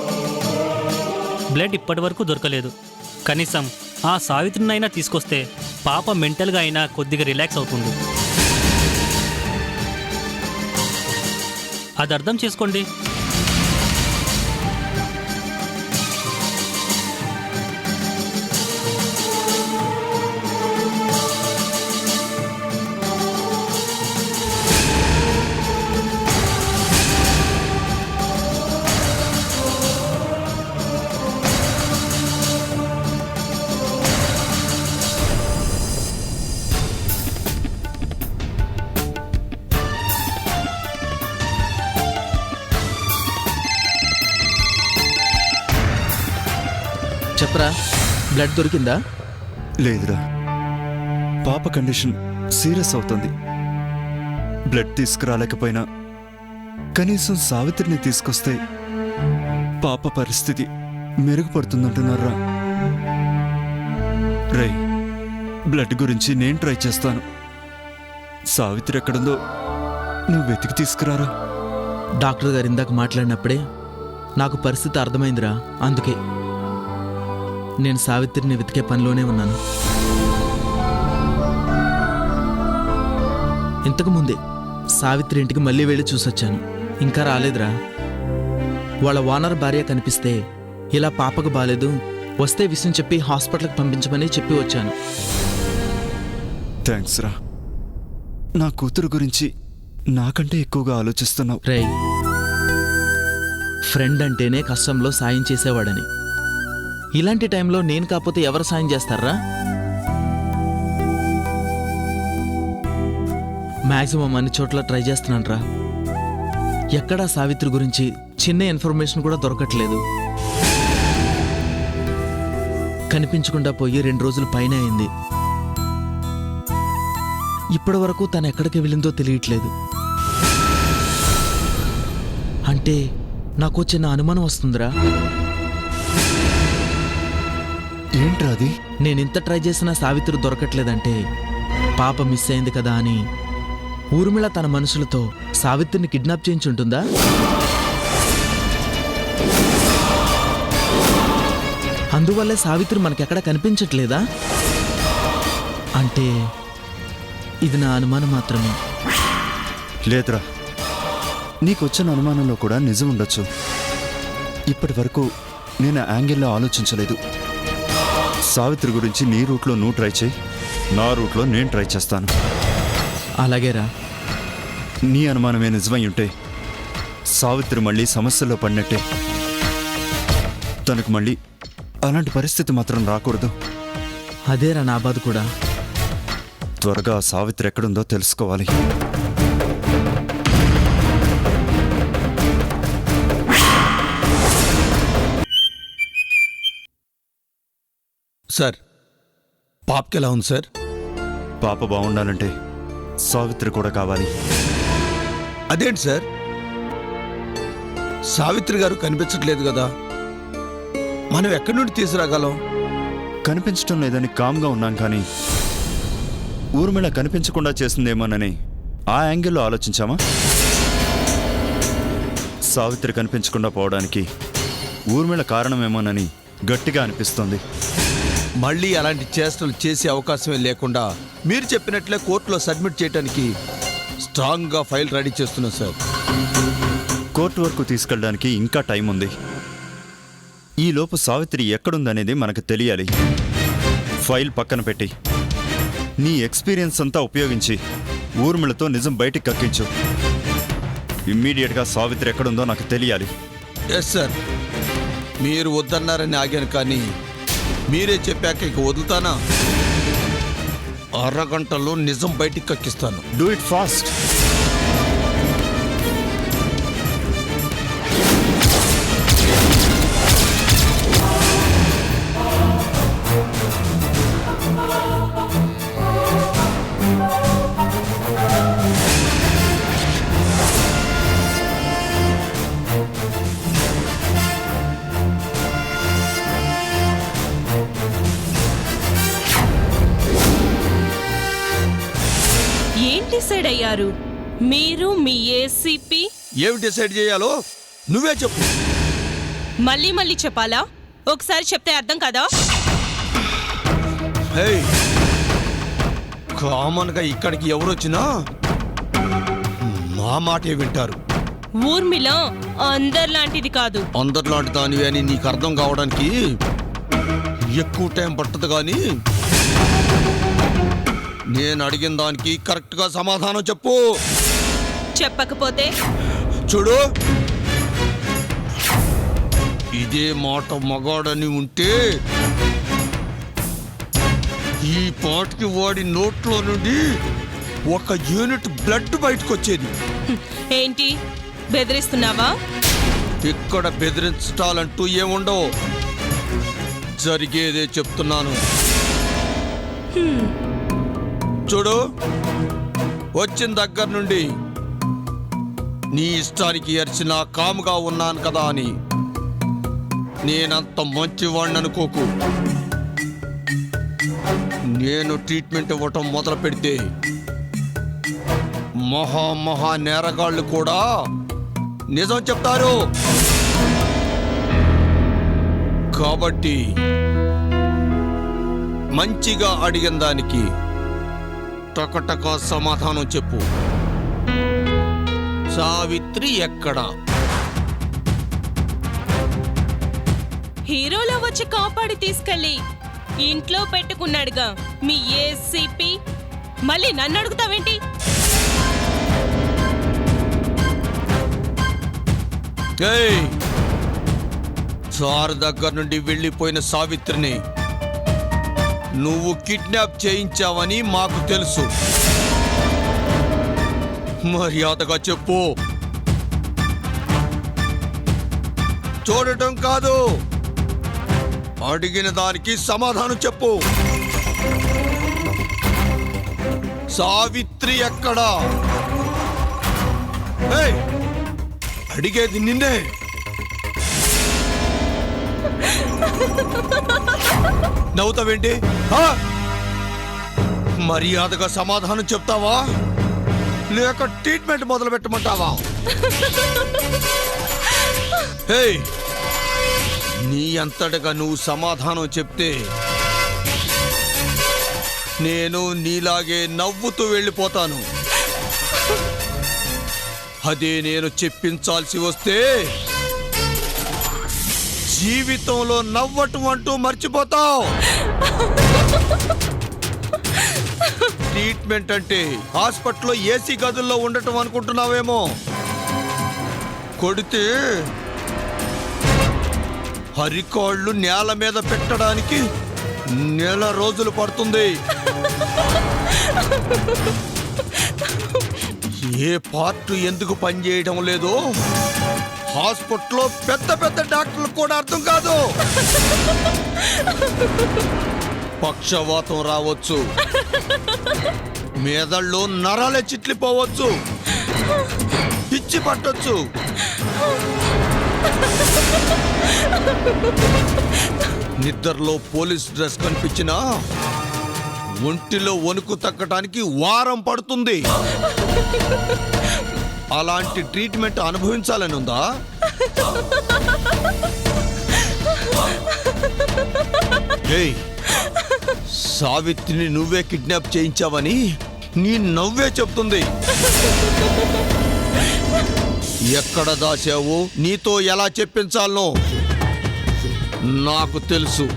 బ్లడ్ ఇప్పటి వరకు దొరకలేదు. కనీసం ఆ సావిత్రినైనా తీసుకొస్తే పాప మెంటల్గా అయినా కొద్దిగా రిలాక్స్ అవుతుంది. అది అర్థం చేసుకోండి. చెప్పరా, బ్లడ్ దొరికిందా? లేదురా, పాప కండిషన్ సీరియస్ అవుతుంది. బ్లడ్ తీసుకురాలేకపోయినా కనీసం సావిత్రిని తీసుకొస్తే పాప పరిస్థితి మెరుగుపడుతుందంటున్నారా? రే, బ్లడ్ గురించి నేను ట్రై చేస్తాను. సావిత్రి ఎక్కడుందో నువ్వు వెతికి తీసుకురారా. డాక్టర్ గారు ఇందాక మాట్లాడినప్పుడే నాకు పరిస్థితి అర్థమైందిరా. అందుకే నేను సావిత్రిని వెతికే పనిలోనే ఉన్నాను. ఇంతకుముందే సావిత్రి ఇంటికి మళ్ళీ వెళ్ళి చూసొచ్చాను. ఇంకా రాలేదురా. వాళ్ళ ఓనర్ భార్య కనిపిస్తే ఇలా పాపకు బాలేదు, వస్తే విషయం చెప్పి హాస్పిటల్కి పంపించమని చెప్పి వచ్చాను. థ్యాంక్స్ రా. నా కూతురు గురించి నాకంటే ఎక్కువగా ఆలోచిస్తున్నావు. రేయ్, ఫ్రెండ్ అంటేనే కష్టంలో సాయం చేసేవాడని. ఇలాంటి టైంలో నేను కాకపోతే ఎవరు సాయం చేస్తారా? మ్యాక్సిమం అన్ని చోట్ల ట్రై చేస్తున్నాను రా. ఎక్కడా సావిత్రి గురించి చిన్న ఇన్ఫర్మేషన్ కూడా దొరకట్లేదు. కనిపించకుండా పోయి 2 రోజులు పైన అయింది. ఇప్పటి వరకు తను ఎక్కడికి వెళ్ళిందో తెలియట్లేదు. అంటే నాకు చిన్న అనుమానం వస్తుందిరా. ఏంట్రా అది? నేనింత ట్రై చేసినా సావిత్రి దొరకట్లేదంటే పాప మిస్ అయింది కదా అని ఊర్మిళ తన మనుషులతో సావిత్రిని కిడ్నాప్ చేయించుంటుందా? అందువల్లే సావిత్రి మనకెక్కడ కనిపించట్లేదా? అంటే ఇది నా అనుమానం మాత్రమే. లేదురా, నీకొచ్చిన అనుమానంలో కూడా నిజం ఉండొచ్చు. ఇప్పటి వరకు నేను యాంగిల్లో ఆలోచించలేదు. సావిత్రి గురించి నీ రూట్లో నువ్వు ట్రై చేయి, నా రూట్లో నేను ట్రై చేస్తాను. అలాగేరా. నీ అనుమానమే నిజమై ఉంటే సావిత్రి మళ్ళీ సమస్యల్లో పడినట్టే. తనకు మళ్ళీ అలాంటి పరిస్థితి మాత్రం రాకూడదు. అదేరా నా బాధ కూడా. త్వరగా సావిత్రి ఎక్కడుందో తెలుసుకోవాలి. సార్, పాపకి ఎలా ఉంది సార్? పాప బాగుండాలంటే సావిత్రి కూడా కావాలి. అదేంటి సార్, సావిత్రి గారు కనిపించట్లేదు కదా, మనం ఎక్కడి నుండి తీసుకురాగలం? కనిపించడం లేదని కామ్గా ఉన్నాం, కానీ ఊర్మిళ కనిపించకుండా చేసిందేమోనని ఆ యాంగిల్లో ఆలోచించామా? సావిత్రి కనిపించకుండా పోవడానికి ఊర్మిళ కారణమేమోనని గట్టిగా అనిపిస్తోంది. మళ్ళీ అలాంటి చేష్టలు చేసే అవకాశమే లేకుండా మీరు చెప్పినట్లే కోర్టులో సబ్మిట్ చేయడానికి స్ట్రాంగ్గా ఫైల్ రెడీ చేస్తున్నాం సార్. కోర్టు వరకు తీసుకెళ్ళడానికి ఇంకా టైం ఉంది. ఈలోపు సావిత్రి ఎక్కడుందనేది మనకు తెలియాలి. ఫైల్ పక్కన పెట్టి నీ ఎక్స్పీరియన్స్ అంతా ఉపయోగించి ఊర్మిళతో నిజం బయటికి కక్కించు. ఇమ్మీడియట్గా సావిత్రి ఎక్కడుందో నాకు తెలియాలి. ఎస్ సార్, మీరు వద్దన్నారని ఆగాను, కానీ మీరే చెప్పాక ఇక వదులుతానా? అరగంటలో నిజం బయటికి కక్కిస్తాను. Do it fast. ఏం డిసైడ్ అయ్యారు మీరు, మీ ఏసీపీ? ఏమి డిసైడ్ చేయాలో నువ్వే చెప్పు. మళ్ళీ మళ్ళీ చెప్పాలా? ఒకసారి చెప్తే అర్థం కదా? కామన్గా ఇక్కడికి ఎవరొచ్చినా నా మాటే వింటారు. ఊర్మిళ అందరిలాంటిది కాదు. అందరిలాంటి దానివి అని నీకు అర్థం కావడానికి ఎక్కువ టైం పట్టదు, కానీ నేను అడిగిన దానికి కరెక్ట్గా సమాధానం చెప్పు. చెప్పకపోతే చూడు, ఇదే మాట మగాడని ఉంటే ఈ పాటికి వాడి నోట్లో నుండి 1 యూనిట్ బ్లడ్ బయటకు వచ్చేది. ఏంటి బెదిరిస్తున్నావా? ఇక్కడ బెదిరించాలంటూ ఏముండవు, జరిగేదే చెప్తున్నాను. చూడు, వచ్చిన దగ్గర నుండి నీ ఇష్టానికి ఎర్చినా కాముగా ఉన్నాను కదా అని నేనంత మంచివాడిని అనుకోకు. నేను ట్రీట్మెంట్ ఇవ్వటం మొదలు పెడితే మహా నేరగాళ్ళు కూడా నిజం చెప్తారు. కాబట్టి మంచిగా అడిగిన దానికి టకటక సమాధానం చెప్పు. సావిత్రి ఎక్కడా? హీరోలో వచ్చి కాపాడి తీసుకెళ్ళి ఇంట్లో పెట్టుకున్నాడుగా మీ ఏసీపీ. మళ్ళీ నన్ను అడుగుతావేంటి? సార్ దగ్గర నుండి వెళ్ళిపోయిన సావిత్రిని నువ్వు కిడ్నాప్ చేయించావని మాకు తెలుసు. మర్యాదగా చెప్పు. చూడటం కాదు, అడిగిన దానికి సమాధానం చెప్పు. సావిత్రి ఎక్కడా? ఏయ్, అడిగేది నిన్నే. నవ్వుతావేంటి? మర్యాదగా సమాధానం చెప్తావా లేక ట్రీట్మెంట్ మొదలు పెట్టమంటావా? ఏయ్, నీ అంతటగా నువ్వు సమాధానం చెప్తే నేను నీలాగే నవ్వుతూ వెళ్ళిపోతాను. అదే నేను చెప్పించాల్సి వస్తే జీవితంలో నవ్వటం అంటూ మర్చిపోతావు. ట్రీట్మెంట్ అంటే హాస్పిటల్లో ఏసీ గదుల్లో ఉండటం అనుకుంటున్నావేమో. కొడితే హరికాళ్ళు నేల మీద పెట్టడానికి నెల రోజులు పడుతుంది. ఏ పార్ట్ ఎందుకు పనిచేయడం లేదో హాస్పిటల్లో పెద్ద పెద్ద డాక్టర్లు కూడా అర్థం కాదు. పక్షవాతం రావచ్చు, మెదళ్ళు నరాలే చిట్లిపోవచ్చు, పిచ్చి పట్టొచ్చు. నిద్రలో పోలీస్ డ్రెస్ కనిపించినా ఒంటిలో వణుకు తగ్గటానికి వారం పడుతుంది. అలాంటి ట్రీట్మెంట్ అనుభవించాలని ఉందా? ఏయ్, సావిత్రిని నువ్వే కిడ్నాప్ చేయించావని నీ నవ్వే చెప్తుంది. ఎక్కడ దాచావు, నీతో ఎలా చెప్పించాలనో నాకు తెలుసు.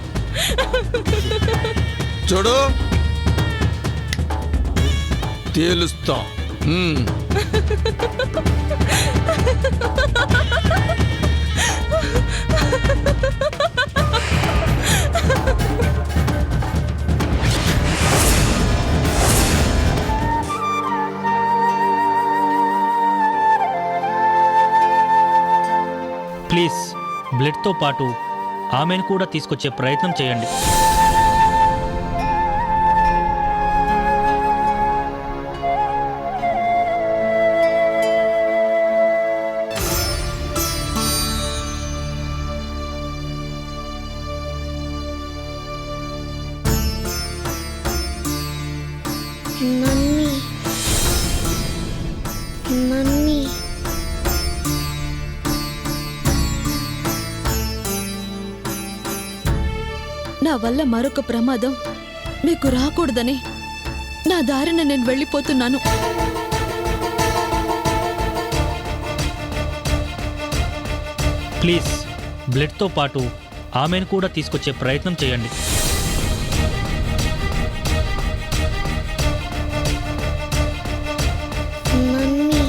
చూడు, తేలుస్తా. ప్లీజ్ బ్లడ్తో పాటు ఆమెను కూడా తీసుకొచ్చే ప్రయత్నం చేయండి. మమ్మీ మమ్మీ నా వల్ల మరొక ప్రమాదం మీకు రాకూడదని నా దారిన నేను వెళ్ళిపోతున్నాను. ప్లీజ్ బ్లడ్తో పాటు ఆమెను కూడా తీసుకొచ్చే ప్రయత్నం చేయండి. మమ్మీ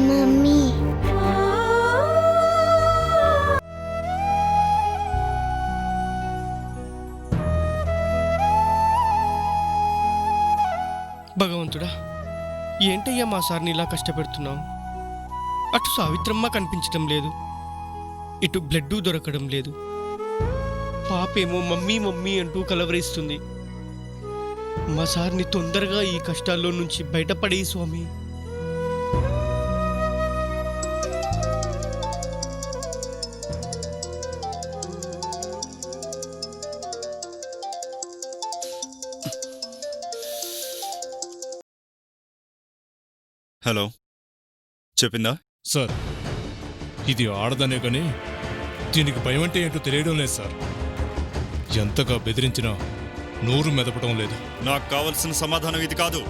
మమ్మీ భగవంతుడా, ఏంటయ్యా మా సార్ని ఇలా కష్టపెడుతున్నావు? అటు సావిత్రమ్మ కనిపించడం లేదు, ఇటు బ్లడ్ దొరకడం లేదు. పాపేమో మమ్మీ మమ్మీ అంటూ కలవరిస్తుంది. మా సార్ని తొందరగా ఈ కష్టాల్లో నుంచి బయటపడే స్వామి. హలో, చెప్పిందా? సార్ ఇది ఆడదనే కానీ దీనికి భయం అంటే ఏంటో తెలియడం లేదు సార్. ఎంతగా బెదిరించినా నోరు మెదపడం లేదు. నాకు కావలసిన సమాధానం ఇది కాదు.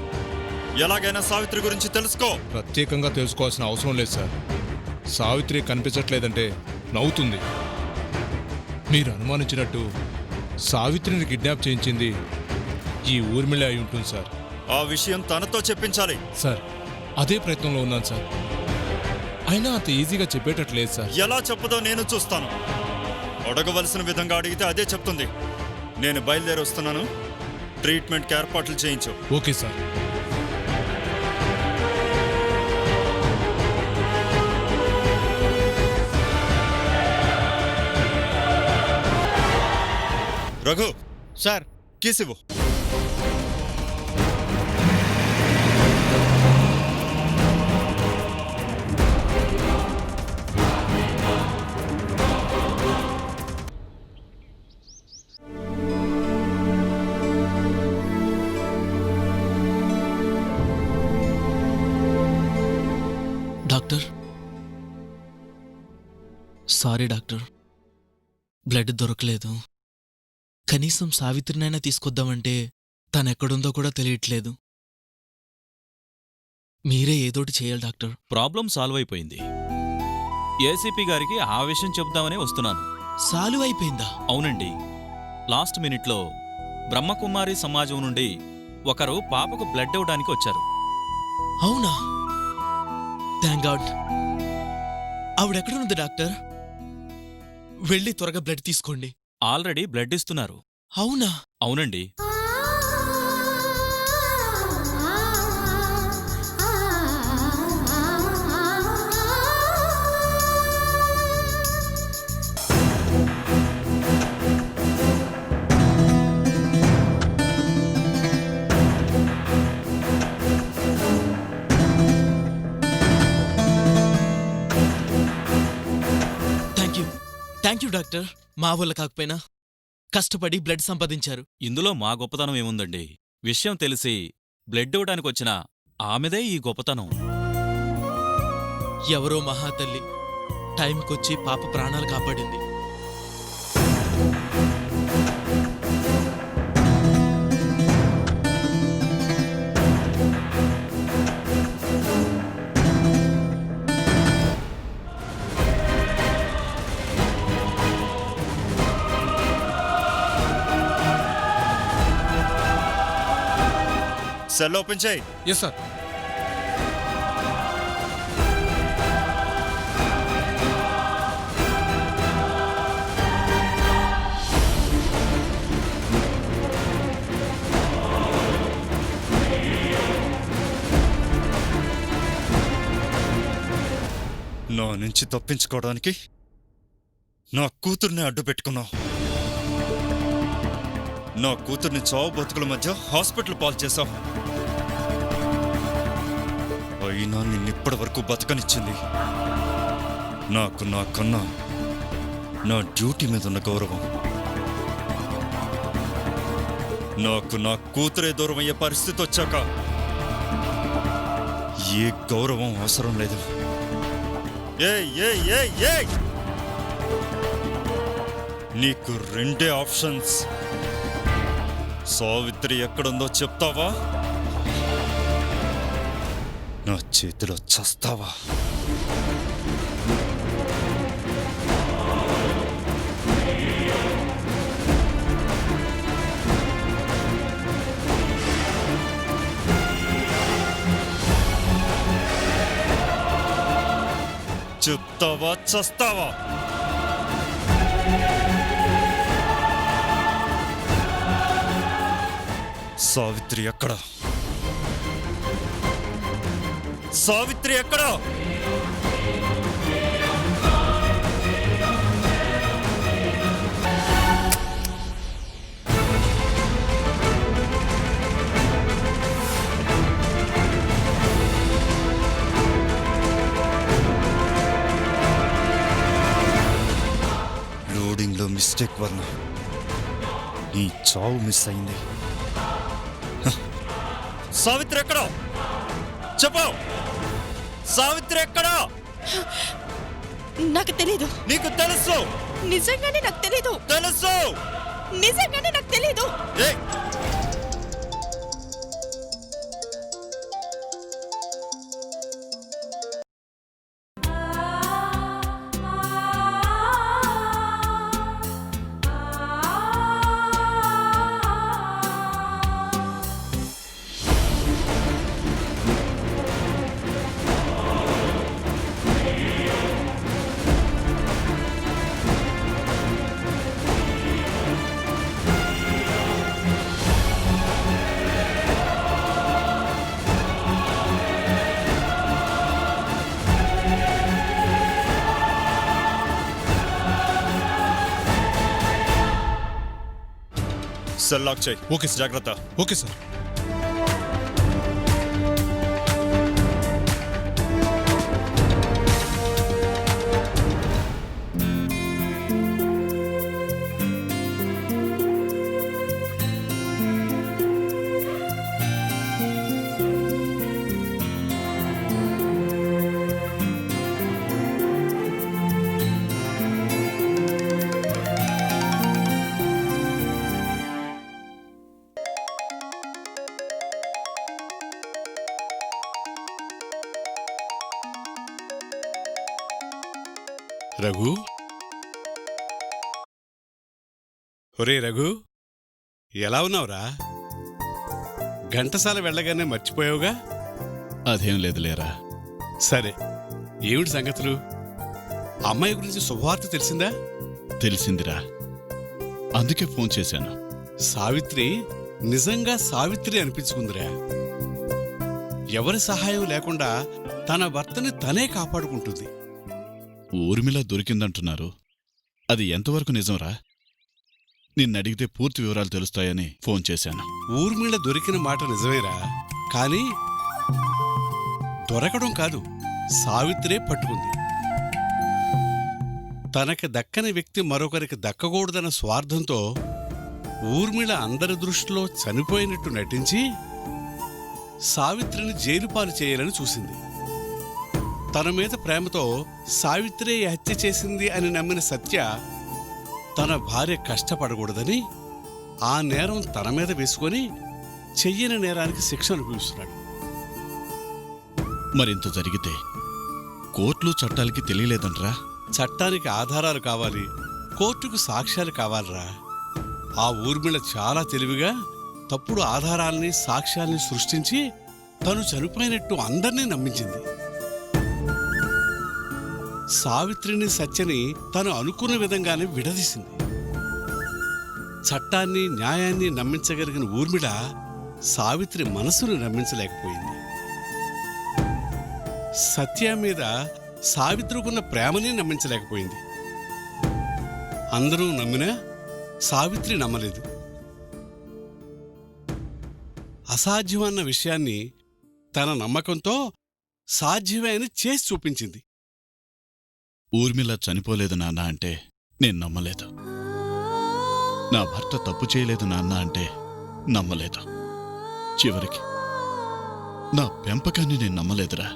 ఎలాగైనా సావిత్రి గురించి తెలుసుకో. ప్రత్యేకంగా తెలుసుకోవాల్సిన అవసరం లేదు సార్. సావిత్రి కనిపించట్లేదంటే నవ్వుతుంది. మీరు అనుమానించినట్టు సావిత్రిని కిడ్నాప్ చేయించింది ఈ ఊర్మిళ అయి ఉంటుంది సార్. ఆ విషయం తనతో చెప్పించాలి. సార్ అదే ప్రయత్నంలో ఉన్నాను సార్. అయినా అంత ఈజీగా చెప్పేటట్లేదు సార్. ఎలా చెప్పదో నేను చూస్తాను. అడగవలసిన విధంగా అడిగితే అదే చెప్తుంది. నేను బయలుదేరి వస్తున్నాను. ట్రీట్మెంట్కి ఏర్పాట్లు చేయించు. Okay sir. రఘు సార్ కీసివ్వు. డాక్టర్, సారీ డాక్టర్, బ్లడ్ దొరకలేదు. కనీసం సావిత్రినైనా తీసుకొద్దామంటే తనెక్కడుందో కూడా తెలియట్లేదు. మీరే ఏదోటి చేయాలి డాక్టర్. ప్రాబ్లం సాల్వ్ అయిపోయింది. ఏసీపీ గారికి ఆ విషయం చెబుదామనే వస్తున్నాను. సాల్వ్ అయిపోయిందా? అవునండి. లాస్ట్ మినిట్లో బ్రహ్మకుమారి సమాజం నుండి ఒకరు పాపకు బ్లడ్ ఇవ్వడానికి వచ్చారు. అవునా? Thank God. ఆవిడెక్కడుంది డాక్టర్? వెళ్ళి త్వరగా బ్లడ్ తీసుకోండి. ఆల్రెడీ బ్లడ్ ఇస్తున్నారు. అవునా? అవునండి. Thank you doctor. మా వల్ల కాకపోయినా కష్టపడి బ్లడ్ సంపాదించారు. ఇందులో మా గొప్పతనం ఏముందండి? విషయం తెలిసి బ్లడ్ ఇవ్వడానికి వచ్చిన ఆమెదే ఈ గొప్పతనం. ఎవరో మహాతల్లి టైంకొచ్చి పాప ప్రాణాలు కాపాడింది. సెల్ ఓపెన్ చేయి. Yes sir. నా నుంచి తప్పించుకోవడానికి నా కూతుర్ని అడ్డు పెట్టుకున్నావు. నా కూతుర్ని చావు బతుకుల మధ్య హాస్పిటల్ పాలు చేశావు. అయినా నిన్నిప్పటి వరకు బతకనిచ్చింది నాకు నా కన్నా నా డ్యూటీ మీద ఉన్న గౌరవం. నాకు నా కూతురే దూరం అయ్యే పరిస్థితి వచ్చాక ఏ గౌరవం అవసరం లేదు. నీకు రెండే ఆప్షన్స్. సావిత్రి ఎక్కడుందో చెప్తావా, నా చేతిలో చస్తావా? చెప్తావా చస్తావా? సావిత్రి ఎక్కడ? సావిత్రి ఎక్కడ? లోడింగ్లో మిస్టేక్ వల్ల నీ చావు మిస్ అయింది. సావిత్రి ఎక్కడ చెప్పు. సావిత్రి ఎక్కడా? నాకు తెలీదు. నీకు తెలుసు. నిజంగానే నాకు తెలీదు. తెలుసు. నిజంగానే నాకు తెలీదు. సెల్ లాక్ చేయి. Okay sir. జాగ్రత్త. Okay sir. రఘు, ఒరే రఘు, ఎలా ఉన్నావురా? ఘంటసాల వెళ్ళగానే మర్చిపోయావుగా? అదేం లేదులేరా. సరే, ఏమిటి సంగతులు? అమ్మాయి గురించి శుభవార్త తెలిసిందా? తెలిసిందిరా, అందుకే ఫోన్ చేశాను. సావిత్రి నిజంగా సావిత్రి అనిపించుకుందిరా. ఎవరి సహాయం లేకుండా తన భర్తని తనే కాపాడుకుంటుంది. ఊర్మిళ దొరికిందంటున్నారు, అది ఎంతవరకు నిజంరా? నిన్నడిగితే పూర్తి వివరాలు తెలుస్తాయని ఫోన్ చేశాను. ఊర్మిళ దొరికిన మాట నిజమేరా, కానీ దొరకడం కాదు, సావిత్రే పట్టుకుంది. తనకి దక్కని వ్యక్తి మరొకరికి దక్కకూడదన్న స్వార్థంతో ఊర్మిళ అందరి దృష్టిలో చనిపోయినట్టు నటించి సావిత్రిని జైలుపాలు చేయాలని చూసింది. తన మీద ప్రేమతో సావిత్రే హత్య చేసింది అని నమ్మిన సత్య తన భార్య కష్టపడకూడదని ఆ నేరం తన మీద వేసుకొని చెయ్యని నేరానికి శిక్ష అనుభవిస్తున్నాడు. మరింత జరిగితే కోర్టులు చట్టాలకి తెలియలేదంట్రా? చట్టానికి ఆధారాలు కావాలి, కోర్టుకు సాక్ష్యాలు కావాలరా. ఆ ఊర్మిళ చాలా తెలివిగా తప్పుడు ఆధారాల్ని సాక్ష్యాల్ని సృష్టించి తను చనిపోయినట్టు అందర్నీ నమ్మించింది. సావిత్రిని సత్యని తను అనుకున్న విధంగానే విడదీసింది. చట్టాన్ని న్యాయాన్ని నమ్మించగలిగిన ఊర్మిళ సావిత్రి మనసును నమ్మించలేకపోయింది. సత్య మీద సావిత్రికున్న ప్రేమని నమ్మించలేకపోయింది. అందరూ నమ్మినా సావిత్రి నమ్మలేదు. అసాధ్యమన్న విషయాన్ని తన నమ్మకంతో సాధ్యమే అని చేసి చూపించింది. ఊర్మిళ చనిపోలేదు నాన్న అంటే నేను నమ్మలేదు. నా భర్త తప్పు చేయలేదు నాన్న అంటే నమ్మలేదు. చివరికి నా పెంపకాన్ని నేను నమ్మలేదురా.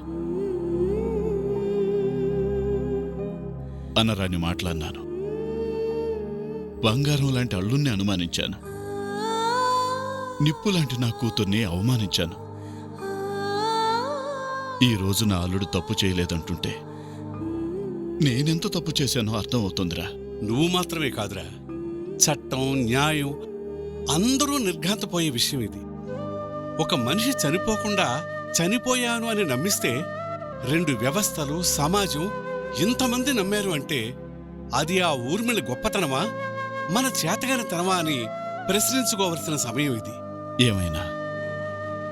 అనరాని మాట్లాడినాను. బంగారం లాంటి అల్లుణ్ణి అనుమానించాను. నిప్పు లాంటి నా కూతుర్ని అవమానించాను. ఈరోజు నా అల్లుడు తప్పు చేయలేదంటుంటే నేనెంత తప్పు చేశానో అర్థమవుతుందిరా. నువ్వు మాత్రమే కాదురా, చట్టం న్యాయం అందరూ నిర్ఘాంతపోయే విషయం ఇది. ఒక మనిషి చనిపోకుండా చనిపోయాను అని నమ్మిస్తే 2 వ్యవస్థలు సమాజం ఇంతమంది నమ్మారు అంటే అది ఆ ఊర్మిళ గొప్పతనమా మన చేతగానితనమా అని ప్రశ్నించుకోవలసిన సమయం ఇది. ఏమైనా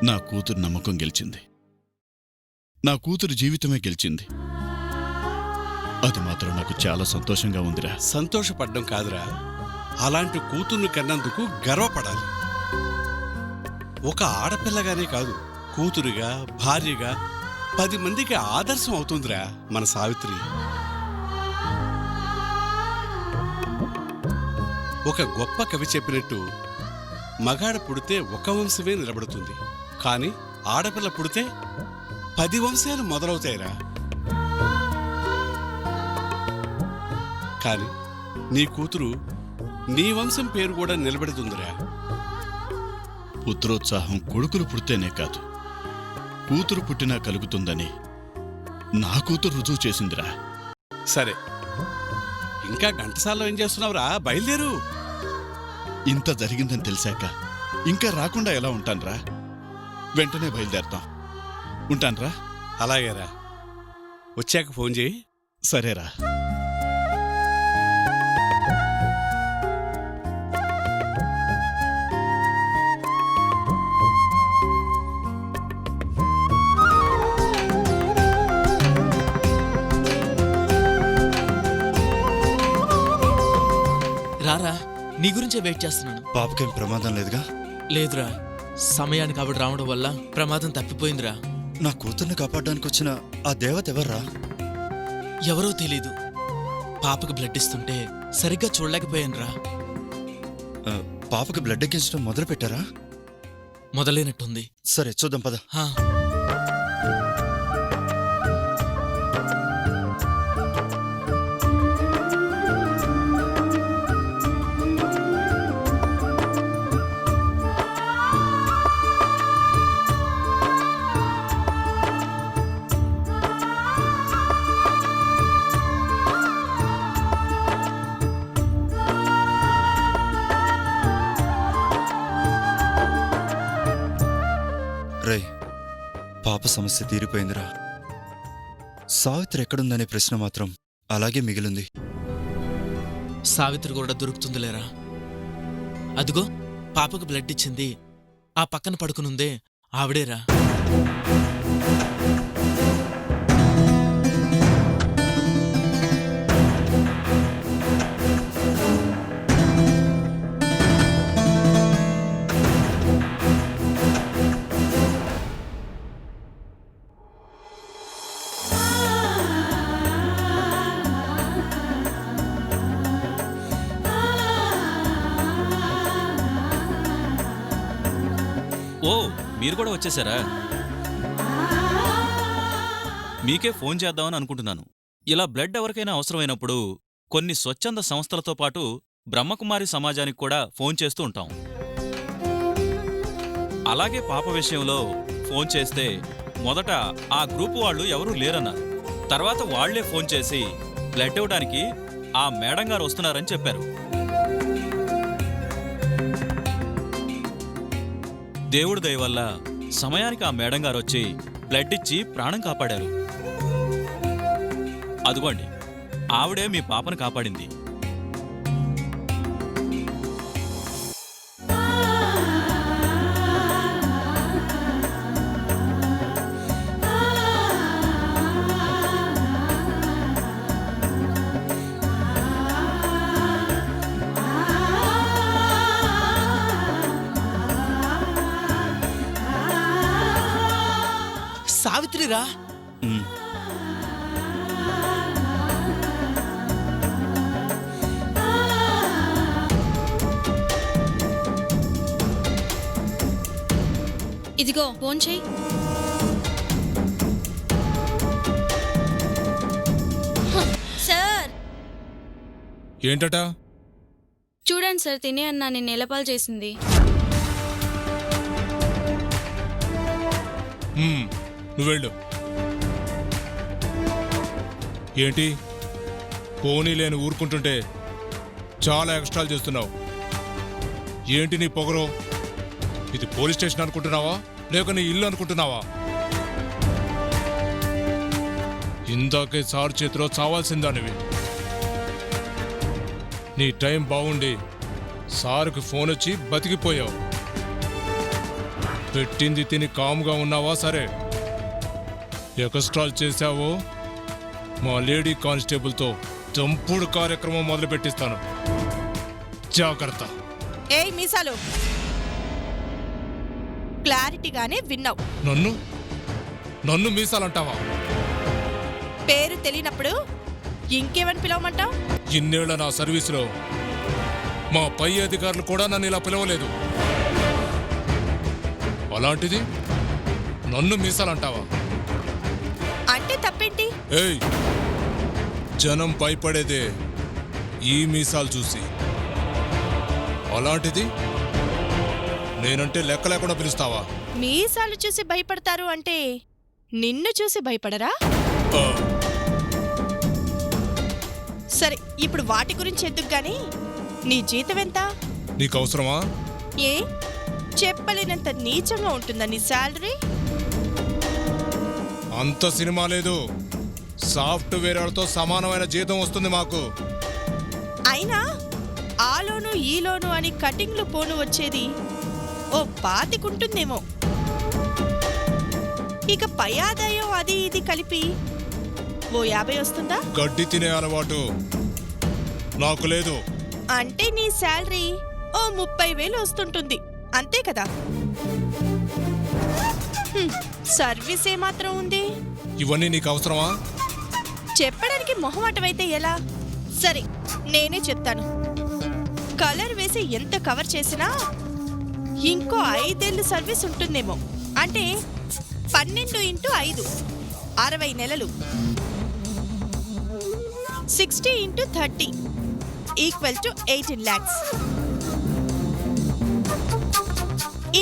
నా కూతురు నమ్మకం గెలిచింది. నా కూతురు జీవితమే గెలిచింది. అది మాత్రం నాకు చాలా సంతోషంగా ఉందిరా. సంతోషపడ్డం కాదురా, అలాంటి కూతుర్ని కన్నందుకు గర్వపడాలి. ఒక ఆడపిల్లగానే కాదు, కూతురుగా భార్యగా 10 మందికి ఆదర్శం అవుతుందిరా మన సావిత్రి. ఒక గొప్ప కవి చెప్పినట్టు మగాడ పుడితే ఒక వంశమే నిలబడుతుంది, కానీ ఆడపిల్ల పుడితే 10 వంశాలు మొదలవుతాయిరా. కానీ నీ కూతురు నీ వంశం పేరు కూడా నిలబెడుతుందిరా. పుత్రోత్సాహం కొడుకులు పుడితేనే కాదు, కూతురు పుట్టినా కలుగుతుందని నా కూతురు రుజువు చేసిందిరా. సరే, ఇంకా ఘంటసాలలో ఏం చేస్తున్నావురా? బయలుదేరు. ఇంత జరిగిందని తెలిసాక ఇంకా రాకుండా ఎలా ఉంటాన్రా? వెంటనే బయలుదేరతాం. ఉంటాన్రా. అలాగేరా, వచ్చాక ఫోన్ చేయి. సరేరా. రారా, నీ గురించే వెయిట్ చేస్తున్నాను. పాపకేం ప్రమాదం లేదుగా? లేదురా, సమయానికి ఆవిడ రావడం వల్ల ప్రమాదం తప్పిపోయిందిరా. నా కూతుర్ని కాపాడడానికి వచ్చిన ఆ దేవత ఎవర్రా? ఎవరో తెలీదు. పాపకు బ్లడ్ ఇస్తుంటే సరిగ్గా చూడలేకపోయానురా. పాపకి బ్లడ్ ఎక్కించడం మొదలు పెట్టారా? మొదలైనట్టుంది. సరే చూద్దాం పద. రేయ్, పాప సమస్య తీరిపోయిందిరా. సావిత్రి ఎక్కడుందనే ప్రశ్న మాత్రం అలాగే మిగిలింది. సావిత్రి కూడా దొరుకుతుందిలేరా. అదిగో పాపకు బ్లడ్ ఇచ్చింది, ఆ పక్కన పడుకునుందే ఆవిడేరా. ఓ, మీరు కూడా వచ్చేసారా? మీకే ఫోన్ చేద్దామని అనుకుంటున్నాను. ఇలా బ్లడ్ ఎవరికైనా అవసరమైనప్పుడు కొన్ని స్వచ్ఛంద సంస్థలతో పాటు బ్రహ్మకుమారి సమాజానికి కూడా ఫోన్ చేస్తూ ఉంటాం. అలాగే పాప విషయంలో ఫోన్ చేస్తే మొదట ఆ గ్రూపు వాళ్ళు ఎవరూ లేరన్నారు. తర్వాత వాళ్లే ఫోన్ చేసి బ్లడ్ ఇవ్వడానికి ఆ మేడం గారు వస్తున్నారని చెప్పారు. దేవుడి దయ వల్ల సమయానికి ఆ మేడం గారు వచ్చి బ్లడ్ ఇచ్చి ప్రాణం కాపాడారు. అదిగోండి, ఆవిడే మీ పాపను కాపాడింది. సావిత్రిరా. ఇదిగో ఫోన్ చెయ్యి. సార్ ఏంటట? చూడండి సార్, తినే అన్నా నేను నేలపాలు చేసింది. నువ్వెళ్ళు. ఏంటి పోనీ లేని ఊరుకుంటుంటే చాలా ఎక్స్ట్రాలు చేస్తున్నావు. ఏంటి నీ పొగరు? ఇది పోలీస్ స్టేషన్ అనుకుంటున్నావా లేక నీ ఇల్లు అనుకుంటున్నావా? ఇందాకే సార్ చేతిలో చావాల్సిందానివి. నీ టైం బాగుండి సార్కి ఫోన్ వచ్చి బతికిపోయావు. పెట్టింది తిని కాముగా ఉన్నావా? సరే, ఎక్స్ట్రాల్ చేశావో మా లేడీ కానిస్టేబుల్తో చంపుడు కార్యక్రమం మొదలు పెట్టిస్తాను. జాగ్రత్త. ఏయ్ మీసాలు, క్లారిటీగానే విన్నావు. నన్ను మీసాలంటావా? పేరు తెలియనప్పుడు ఇంకేమని పిలవమంటావు? ఇన్నేళ్ల నా సర్వీసులో మా పై అధికారులు కూడా నన్ను ఇలా పిలవలేదు. అలాంటిది నన్ను మీసాలంటావా? ఏయ్, జనం భయపడేదే ఈ మీసాలు చూసి. అలాంటిది నేనంటే లెక్క లేకుండా పిలుస్తావా? మీసాలు చూసి భయపడతారు అంటే నిన్ను చూసి భయపడరా? ఆ, సరే, ఇప్పుడు వాటి గురించి ఎందుకు గాని నీ జీతం ఎంత? నీకు అవసరమా? ఏ చెప్పలేనంత నీచంగా ఉంటుందా నీ శాలరీ? అంత సినిమా లేదు. సాఫ్ట్వేర్ వాళ్ళతో సమానమైన జీతం వస్తుంది మాకు. అయినా ఆ లోను ఈ లోను అని కటింగ్లు పోను వచ్చేది ఓ 25 ఉంటుందేమో. ఇక పై ఆదాయం అది ఇది కలిపి ఓ 50 వస్తుందా? గడ్డి తినే అలవాటు నాకు లేదు. అంటే నీ శాలరీ ఓ 30,000 వస్తుంటుంది అంతే కదా? సర్వీస్ ఏమాత్రం ఉంది? ఇవన్నీ నీకు అవసరమా? చెప్పడానికి మొహమాటమైతే ఎలా? సరే, నేనే చెప్తాను. కలర్ వేసి ఎంత కవర్ చేసినా ఇంకో 5 ఏళ్ళు సర్వీస్ ఉంటుందేమో. అంటే 12 × 5 60 నెలలు. 60 × 30 = 18 lakhs.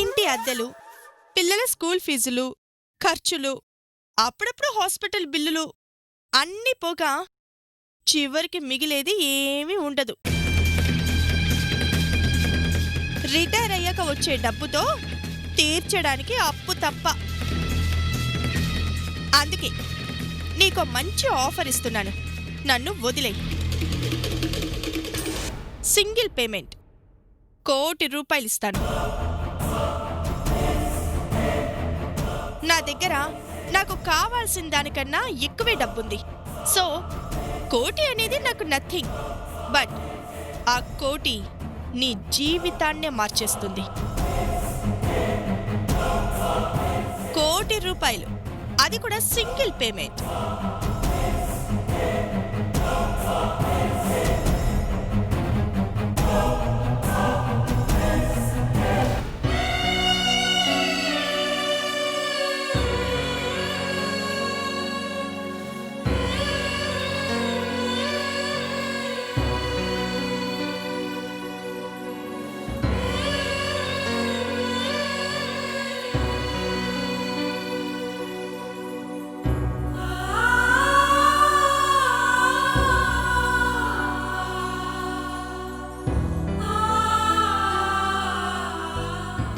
ఇంటి అద్దెలు, పిల్లల స్కూల్ ఫీజులు, ఖర్చులు, అప్పుడప్పుడు హాస్పిటల్ బిల్లులు అన్నీ పోగా చివరికి మిగిలేది ఏమీ ఉండదు. రిటైర్ అయ్యాక వచ్చే డబ్బుతో తీర్చడానికి అప్పు తప్ప. అందుకే నీకో మంచి ఆఫర్ ఇస్తున్నాను. నన్ను వదిలే. సింగిల్ పేమెంట్ ₹1 కోటి ఇస్తాను. నా దగ్గర నాకు కావాల్సిన దానికన్నా ఎక్కువే డబ్బుంది. సో 1 కోటి అనేది నాకు నథింగ్. బట్ ఆ 1 కోటి నీ జీవితాన్నే మార్చేస్తుంది. ₹1 కోటి, అది కూడా సింగిల్ పేమెంట్.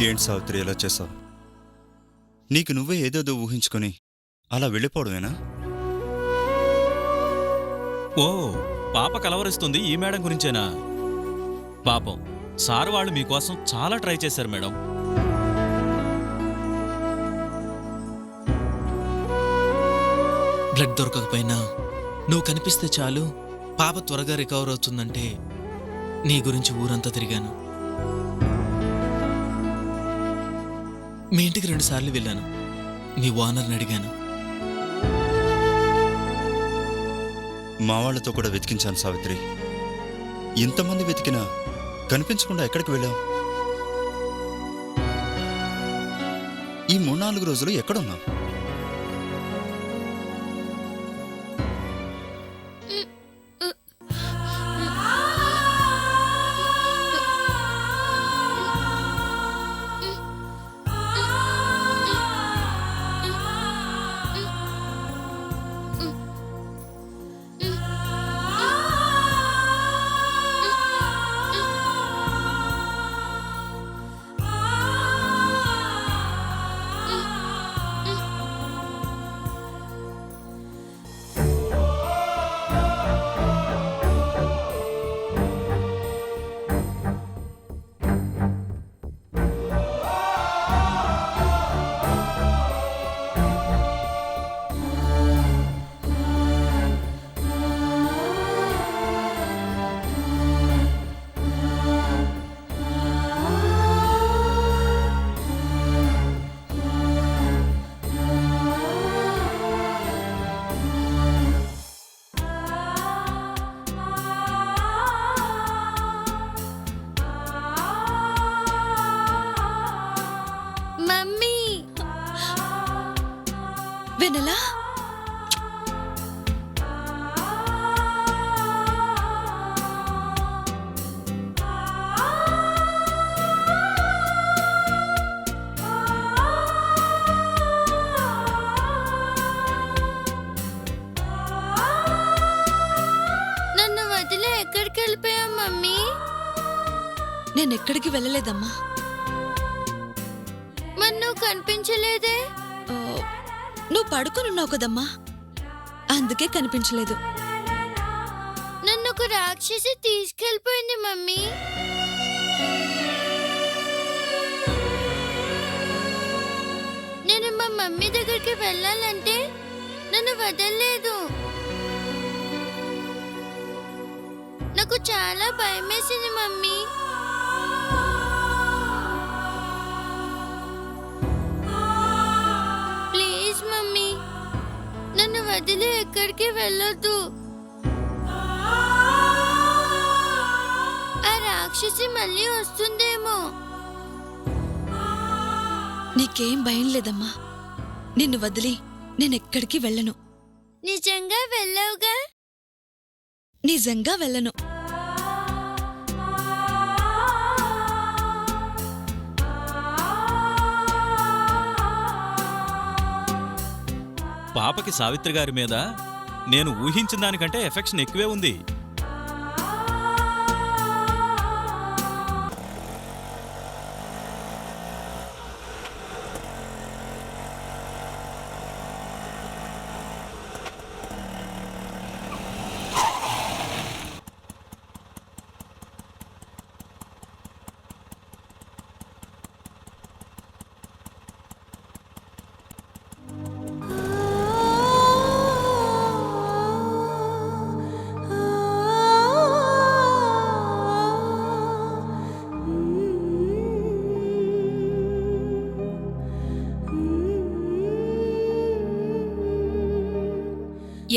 ఏంటి సావిత్రి ఎలా చేసావు? నీకు నువ్వే ఏదేదో ఊహించుకొని అలా వెళ్ళిపోవడమేనా? ఓ, పాప కలవరిస్తుంది ఈ మేడం గురించేనా? పాపం సార్ వాళ్ళు మీకోసం చాలా ట్రై చేశారు మేడం. బ్లడ్ దొరకకపోయినా నువ్వు కనిపిస్తే చాలు పాప త్వరగా రికవర్ అవుతుందంటే నీ గురించి ఊరంతా తిరిగాను. మీ ఇంటికి 2 సార్లు వెళ్ళాను. మీ ఓనర్ని అడిగాను. మా వాళ్ళతో కూడా వెతికించాను సావిత్రి. ఇంతమంది వెతికినా కనిపించకుండా ఎక్కడికి వెళ్ళావు? ఈ 3-4 రోజులు ఎక్కడున్నావు? వెనలా ఎక్కడికి వెళ్ళిపోయా మమ్మీ? నేనెక్కడికి వెళ్ళలేదమ్మా. మరి నువ్వు కనిపించలేదే? నువ్వు పడుకునున్నావు కదమ్మా, అందుకే కనిపించలేదు. నన్ను ఒక రాక్షసి తీసుకెళ్ళిపోయింది మమ్మీ. నేను మా మమ్మీ దగ్గరికి వెళ్ళాలంటే నన్ను వదలలేదు. నాకు చాలా భయమేసింది మమ్మీ. ప్లీజ్ మమ్మీ, నన్ను వదిలి ఎక్కడికి వెళ్ళొద్దు. ఆ రాక్షసి మళ్ళీ వస్తుందేమో. నీకేం భయం లేదమ్మా, నిన్ను వదిలి నేనెక్కడికి వెళ్ళను. నిజంగా వెళ్ళవుగా? నిజంగా వెళ్ళను. పాపకి సావిత్రి గారి మీద నేను ఊహించిన దానికంటే ఎఫెక్షన్ ఎక్కువే ఉంది.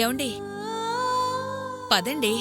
ఏమండి, పదండి.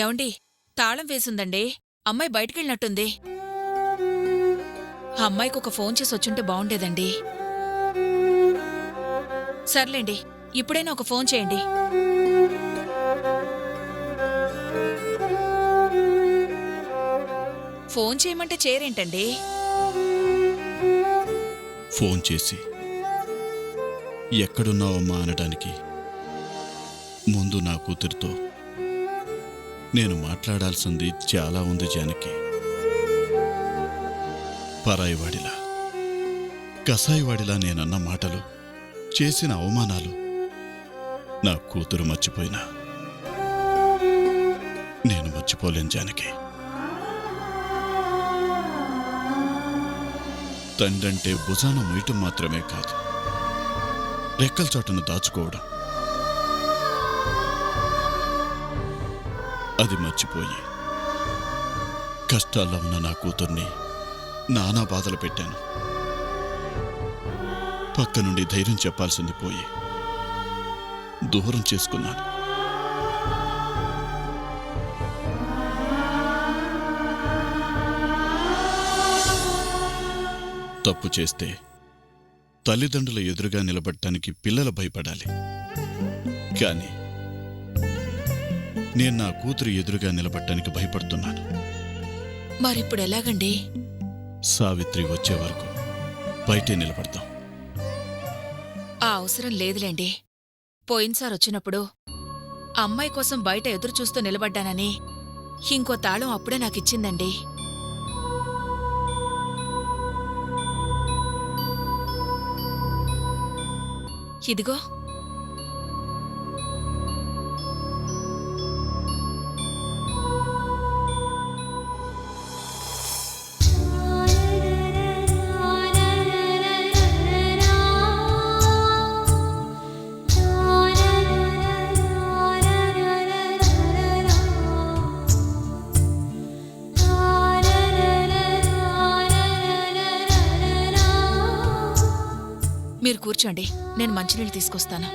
ఏమండి, తాళం వేసుందండి. అమ్మాయి బయటికెళ్ళినట్టుంది. ఆ అమ్మాయికి ఒక ఫోన్ చేసి వచ్చుంటే బాగుండేదండి. సర్లేండి, ఇప్పుడైనా ఒక ఫోన్ చేయండి. ఫోన్ చేయమంటే చేరేంటండి? ఫోన్ చేసి ఎక్కడున్నావమ్మా అనడానికి ముందు నా కూతురితో నేను మాట్లాడాల్సింది చాలా ఉంది జానకి. పరాయివాడిలా, కసాయివాడిలా నేనన్న మాటలు, చేసిన అవమానాలు నా కూతురు మర్చిపోయినా నేను మర్చిపోలేను జానకి. తండ్రంటే భుజాన మొయ్యటం మాత్రమే కాదు, రెక్కల చాటును దాచుకోవడం. అది మర్చిపోయి కష్టాల్లో ఉన్న నా కూతుర్ని నానా బాధలు పెట్టాను. పక్క నుండి ధైర్యం చెప్పాల్సింది పోయి దూరం చేసుకున్నాను. తప్పు చేస్తే తల్లిదండ్రుల ఎదురుగా నిలబడటానికి పిల్లలు భయపడాలి, కానీ నేను నా కూతురు ఎదురుగా నిలబడటానికి భయపడుతున్నాను. మరిప్పుడు ఎలాగండి? సావిత్రి వచ్చే వరకు బయటే నిలబడతాం. ఆ అవసరం లేదులేండి. పోయినసారి వచ్చినప్పుడు అమ్మాయి కోసం బయట ఎదురు చూస్తూ నిలబడ్డానని ఇంకో తాళం అప్పుడే నాకిచ్చిందండి. ఇదిగో. కూర్చోండి, నేను మంచినీళ్ళు తీసుకొస్తాను.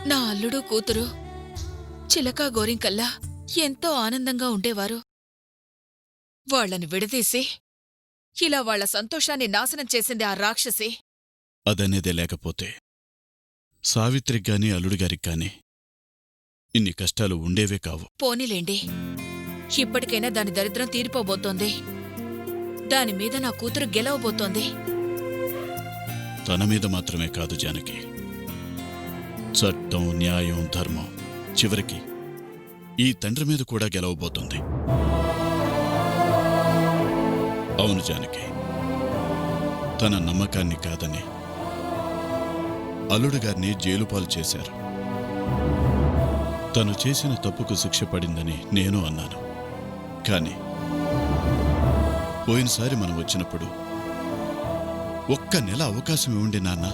నా అల్లుడు కూతురు చిలక గోరింకల్లా ఎంతో ఆనందంగా ఉండేవారు. వాళ్లని విడదీసి ఇలా వాళ్ల సంతోషాన్ని నాశనం చేసింది ఆ రాక్షసి. అదనేదే లేకపోతే సావిత్రికి గాని అల్లుడిగారికి గాని ఇన్ని కష్టాలు ఉండేవే కావు. పోనీలేండి, ఇప్పటికైనా దాని దరిద్రం తీరిపోబోతోంది. దానిమీద నా కూతురు గెలవబోతోంది. తన మీద మాత్రమే కాదు జానకి, చట్టం, న్యాయం, ధర్మం చివరికి ఈ తండ్రి మీద కూడా గెలవబోతుంది. అవును జానకి, తన నమ్మకాన్ని కాదని అల్లుడుగారిని జైలుపాలు చేశారు. తను చేసిన తప్పుకు శిక్ష పడిందని నేను అన్నాను. కాని పోయినసారి మనం వచ్చినప్పుడు ఒక్క నెల అవకాశం ఇవ్వండి నాన్న,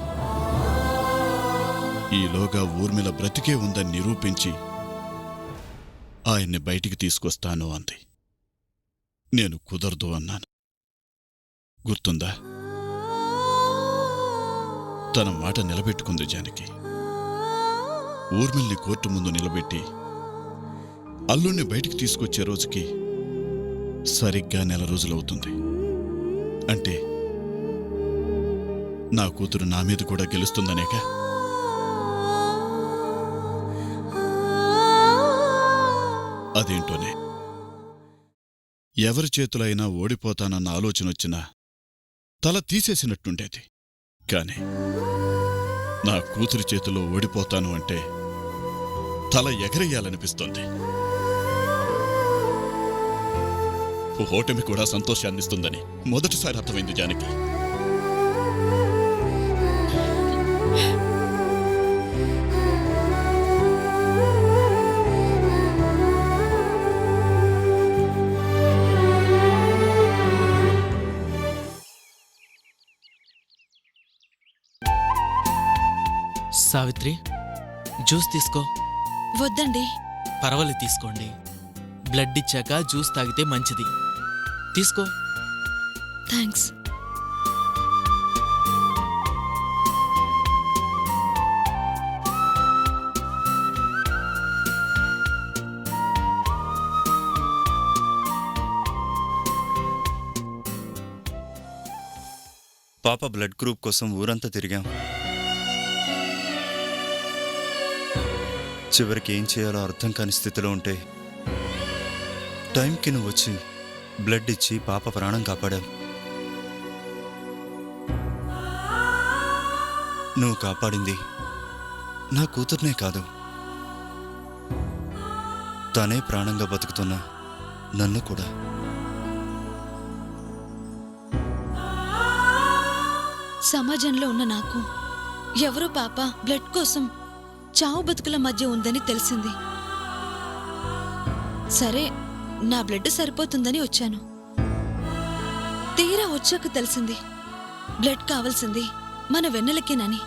ఈలోగా ఊర్మిళ బ్రతికే ఉందని నిరూపించి ఆయన్ని బయటికి తీసుకొస్తాను అంది. నేను కుదరదు అన్నాను. గుర్తుందా? తన మాట నిలబెట్టుకుంది జానకి. ఊర్మిల్ని కోర్టు ముందు నిలబెట్టి అల్లుణ్ణి బయటికి తీసుకొచ్చే రోజుకి సరిగ్గా 1 నెల రోజులవుతుంది. అంటే నా కూతురు నా మీద కూడా గెలుస్తుందనేక. అదేంటోనే, ఎవరి చేతులో అయినా ఓడిపోతానన్న ఆలోచనొచ్చినా తల తీసేసినట్టుండేది. కాని నా కూతురి చేతిలో ఓడిపోతాను అంటే తల ఎగరేయాలనిపిస్తోంది. ఓటమి కూడా సంతోషాన్నిస్తుందని మొదటిసారి అర్థమైంది జానకి. సావిత్రి, జ్యూస్ తీసుకో. వద్దండి. పర్వాలేదు, తీసుకోండి. బ్లడ్ ఇచ్చాక జ్యూస్ తాగితే మంచిది. తీసుకో. థ్యాంక్స్. పాప బ్లడ్ గ్రూప్ కోసం ఊరంతా తిరిగాం. చివరికి ఏం చేయాలో అర్థం కాని స్థితిలో ఉంటే టైంకి నువ్వు వచ్చి బ్లడ్ ఇచ్చి పాప ప్రాణం కాపాడావు. నువ్వు కాపాడింది నా కూతుర్నే కాదు, తనే ప్రాణంగా బతుకుతున్నా నన్ను కూడా. సమాజంలో ఉన్న నాకు ఎవరో పాప బ్లడ్ కోసం చావు బతుకుల మధ్య ఉందని తెలిసింది. సరే, నా బ్లడ్ సరిపోతుందని వచ్చాను. తీరా వచ్చాక తెలిసింది బ్లడ్ కావాల్సింది మన వెన్నెలకేనని.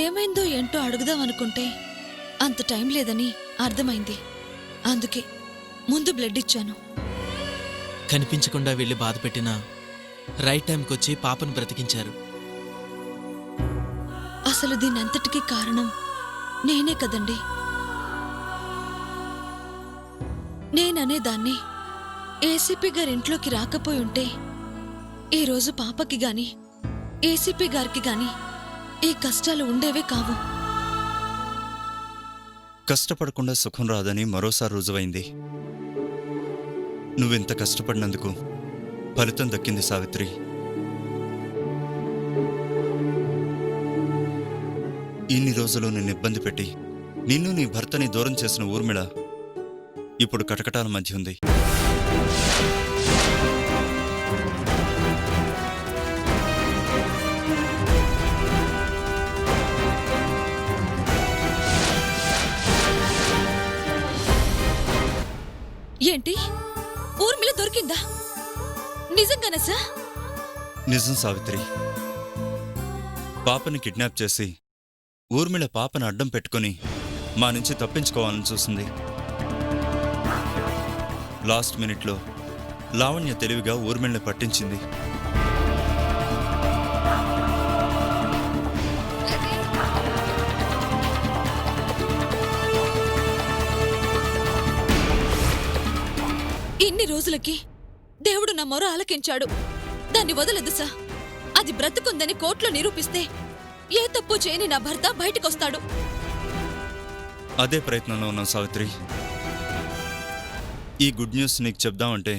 ఏమైందో ఏంటో అడుగుదామనుకుంటే అంత టైం లేదని అర్థమైంది. అందుకే ముందు బ్లడ్ ఇచ్చాను. కనిపించకుండా వెళ్ళి బాధ పెట్టినా రైట్ టైంకొచ్చి పాపను బ్రతికించారు. అసలు దీనంతటికీ కారణం నేనే కదండి. నేననేదాన్ని ఏసీపీ గారి ఇంట్లోకి రాకపోయి ఉంటే ఈరోజు పాపకి గాని ఏసీపీ గారికి గాని ఈ కష్టాలు ఉండేవే కావు. కష్టపడకుండా సుఖం రాదని మరోసారి రుజువైంది. నువ్వెంత కష్టపడినందుకు ఫలితం దక్కింది సావిత్రి. ఇన్ని రోజులు నిన్ను ఇబ్బంది పెట్టి నిన్ను నీ భర్తని దూరం చేసిన ఊర్మిళ ఇప్పుడు కటకటాల మధ్య ఉంది. ఏంటి ఊర్మిళ దొరికిందా? నిజంగానా సార్? నిజం సావిత్రి. పాపని కిడ్నాప్ చేసి ఊర్మిళ పాపను అడ్డం పెట్టుకుని మా నుంచి తప్పించుకోవాలని చూసింది. లాస్ట్ మినిట్లో లావణ్య తెలివిగా ఊర్మిళని పట్టించింది. ఇన్ని రోజులకి దేవుడు నా మొర ఆలకించాడు. దాన్ని వదలదు సా. అది బ్రతుకుందని కోర్టులో నిరూపిస్తే ఏ తప్పు చేయని నా భర్త బయటకొస్తాడు. అదే ప్రయత్నంలో ఉన్నాం సావిత్రి. ఈ గుడ్ న్యూస్ నీకు చెప్దామంటే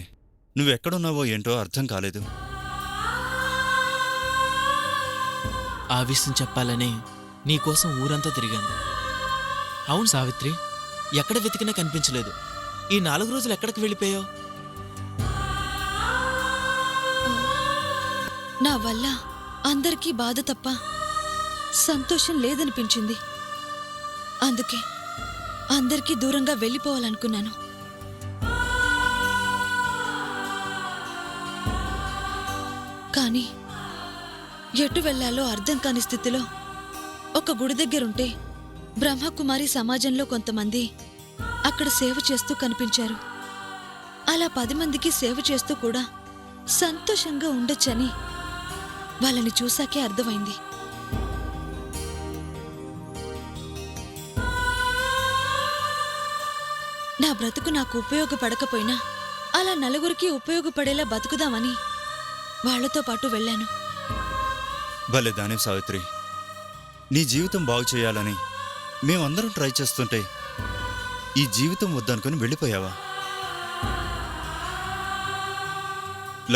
నువ్వెక్కడున్నావో ఏంటో అర్థం కాలేదు. ఆ విషయం చెప్పాలని నీకోసం ఊరంతా తిరిగాను. అవును సావిత్రి, ఎక్కడ వెతికినా కనిపించలేదు. ఈ 4 రోజులు ఎక్కడికి వెళ్ళిపోయావు? నా వల్ల అందరికీ బాధ తప్ప సంతోషం లేదనిపించింది. అందుకే అందరికీ దూరంగా వెళ్ళిపోవాలనుకున్నాను. కానీ ఎటు వెళ్లాలో అర్థం కాని స్థితిలో ఒక గుడి దగ్గరుంటే బ్రహ్మకుమారి సమాజంలో కొంతమంది అక్కడ సేవ చేస్తూ కనిపించారు. అలా 10 మందికి సేవ చేస్తూ కూడా సంతోషంగా ఉండొచ్చని వాళ్ళని చూశాకే అర్థమైంది. నా బ్రతుకు నాకు ఉపయోగపడకపోయినా అలా నలుగురికి ఉపయోగపడేలా బతుకుదామని వాళ్లతో పాటు వెళ్ళాను. భలే దానే సావిత్రి. నీ జీవితం బాగు చేయాలని మేమందరం ట్రై చేస్తుంటే ఈ జీవితం వద్దనుకుని వెళ్ళిపోయావా?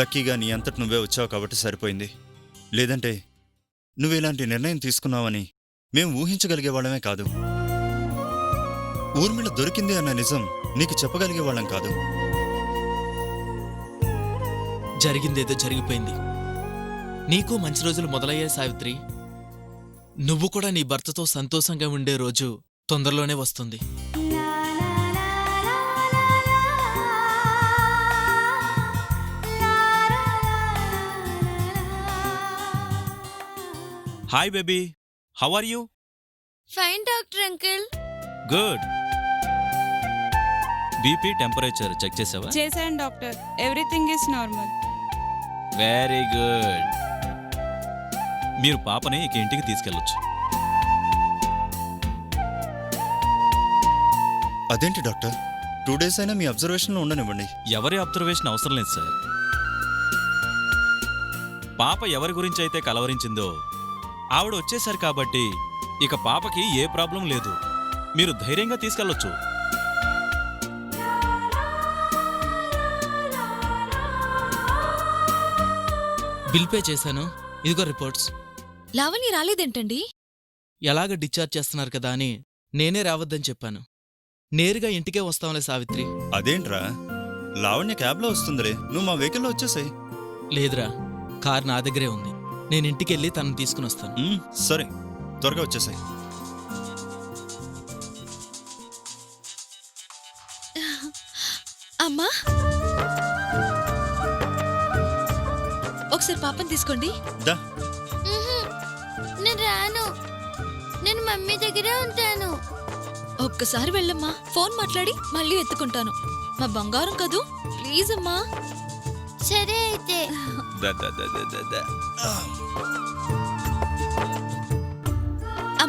లక్కీగా నీ అంతటి నువ్వే వచ్చావు కాబట్టి సరిపోయింది. లేదంటే నువ్వేలాంటి నిర్ణయం తీసుకున్నావని మేం ఊహించగలిగేవాళ్ళమే కాదు. ఊర్మిళ దొరికింది అన్న నిజం నీకు చెప్పగలిగేవాళ్ళం కాదు. జరిగిందేదో జరిగిపోయింది. నీకు మంచి రోజులు మొదలయ్యాయి సావిత్రి. నువ్వు కూడా నీ భర్తతో సంతోషంగా ఉండే రోజు తొందరలోనే వస్తుంది. Hi baby, how are you? Fine doctor uncle. Good. BP temperature check చేసావా? చేశాను doctor, everything is normal. Very good. మీరు పాపని ఇక ఇంటికి తీసుకెళ్ళొచ్చు. అదేంటి డాక్టర్, 2 days అయినా మీ అబ్జర్వేషన్లో ఉండనివ్వండి. ఎవరి అబ్జర్వేషన్ అవసరం లేదు సార్. పాప ఎవరి గురించి అయితే కలవరించిందో ఆవిడ వచ్చేశారు కాబట్టి ఇక పాపకి ఏ ప్రాబ్లం లేదు. మీరు ధైర్యంగా తీసుకెళ్ళొచ్చు. బిల్ పే చేశాను, ఇదిగో రిపోర్ట్స్. లావణ్య రాలేదేంటండి? ఎలాగ డిశ్చార్జ్ చేస్తున్నారు కదా అని నేనే రావద్దని చెప్పాను. నేరుగా ఇంటికే వస్తాంలే సావిత్రి. అదేంట్రా, లావణ్య క్యాబ్లో వస్తుందిలే, నువ్వు మా వెహికల్లో వచ్చేసాయి. లేదురా, కార్ నా దగ్గరే ఉంది. నేను ఇంటికెళ్ళి తనను తీసుకుని వస్తాను. సరే, త్వరగా వచ్చేసాయి. అమ్మా, ఒకసారి పాపని తీసుకోండి. దా. నేను రాను, నేను మమ్మీ దగ్గరే ఉంటాను. ఒక్కసారి వెళ్ళమ్మా, ఫోన్ మాట్లాడి మళ్ళీ ఎత్తుకుంటాను. మా బంగారం కదూ, ప్లీజ్ అమ్మా. సరే అయితే.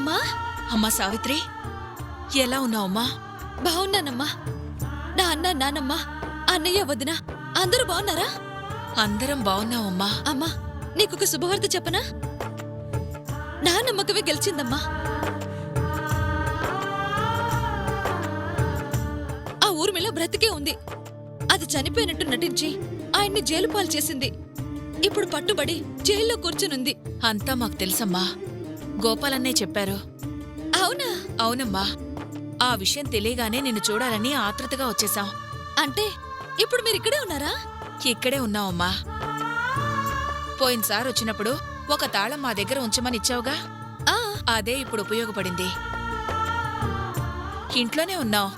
అమ్మా అమ్మా సావిత్రి ఎలా ఉన్నావమ్మా? బాగున్నానమ్మా. నా అన్న నానమ్మ అన్నయ్య వదిన అందరూ బాగున్నారా? అందరం బాగున్నావమ్మా. అమ్మా నీకొక శుభవార్త చెప్పనా? నా నమ్మకమే గెలిచిందమ్మా. ఆ ఊర్మిళ బ్రతికే ఉంది. అది చనిపోయినట్టు నటించి ఆయన్ని జైలు పాలు చేసింది. ఇప్పుడు పట్టుబడి జైల్లో కూర్చునుంది. అంతా మాకు తెలుసమ్మా. గోపాలన్నే చెప్పారు. అవునా? అవునమ్మా. ఆ విషయం తెలియగానే నిన్ను చూడాలని ఆతృతగా వచ్చేసాం. అంటే ఇప్పుడు మీరిక్కడే ఉన్నారా? ఇక్కడే ఉన్నావమ్మా. పోయినసారి వచ్చినప్పుడు ఒక తాళం మా దగ్గర ఉంచమని ఇచ్చావుగా, అదే ఇప్పుడు ఉపయోగపడింది. ఇంట్లోనే ఉన్నావు.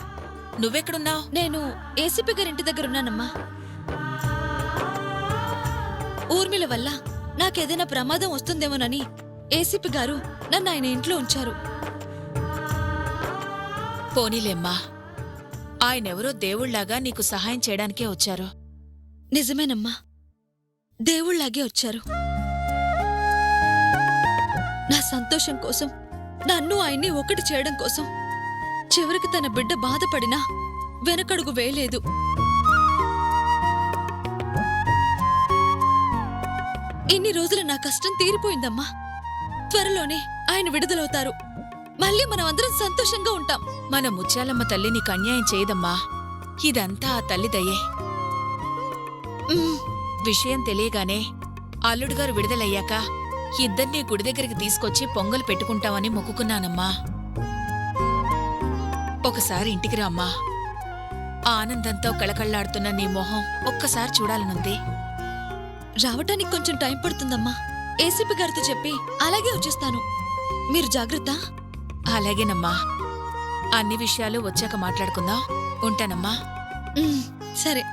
నువ్వెక్కడున్నావు? నేను ఏసీపీ గారింటి దగ్గర ఉన్నానమ్మా. ఊర్మిళ వల్ల నాకేదైనా ప్రమాదం వస్తుందేమోనని ఏసీపీ గారు నన్ను ఆయన ఇంట్లో ఉంచారు. పోనీలేమ్మా, ఆయనెవరో దేవుళ్లాగా నీకు సహాయం చేయడానికే వచ్చారు. నిజమేనమ్మా, దేవుళ్లాగే వచ్చారు. నా సంతోషం కోసం, నన్ను ఆయన్ని ఒకటి చేయడం కోసం. చివరికి తన బిడ్డ బాధపడినా వెనకడుగు వేయలేదు. ఇన్ని రోజులు నా కష్టం తీరిపోయిందమ్మా. త్వరలోనే ఆయన విడుదలవుతారు. మళ్ళీ మనం అందరం సంతోషంగా ఉంటాం. మన ముత్యాలమ్మ తల్లి నీకు అన్యాయం చేయదమ్మా. ఇదంతా ఆ తల్లి దయే. విషయం తెలియగానే అల్లుడుగారు విడుదలయ్యాక ఇద్దరినీ గుడి దగ్గరికి తీసుకొచ్చి పొంగలు పెట్టుకుంటామని మొక్కుకున్నానమ్మా. ఒకసారి ఇంటికి రామ్మా. ఆనందంతో కళకళ్లాడుతున్న నీ మొహం ఒక్కసారి చూడాలనుంది. రావటానికి కొంచెం టైం పడుతుందమ్మా. ఏసీపీ గారితో చెప్పి అలాగే వచ్చేస్తాను. మీరు జాగ్రత్త. అలాగేనమ్మా. అన్ని విషయాలు వచ్చాక మాట్లాడుకుందాం. ఉంటానమ్మా. సరే.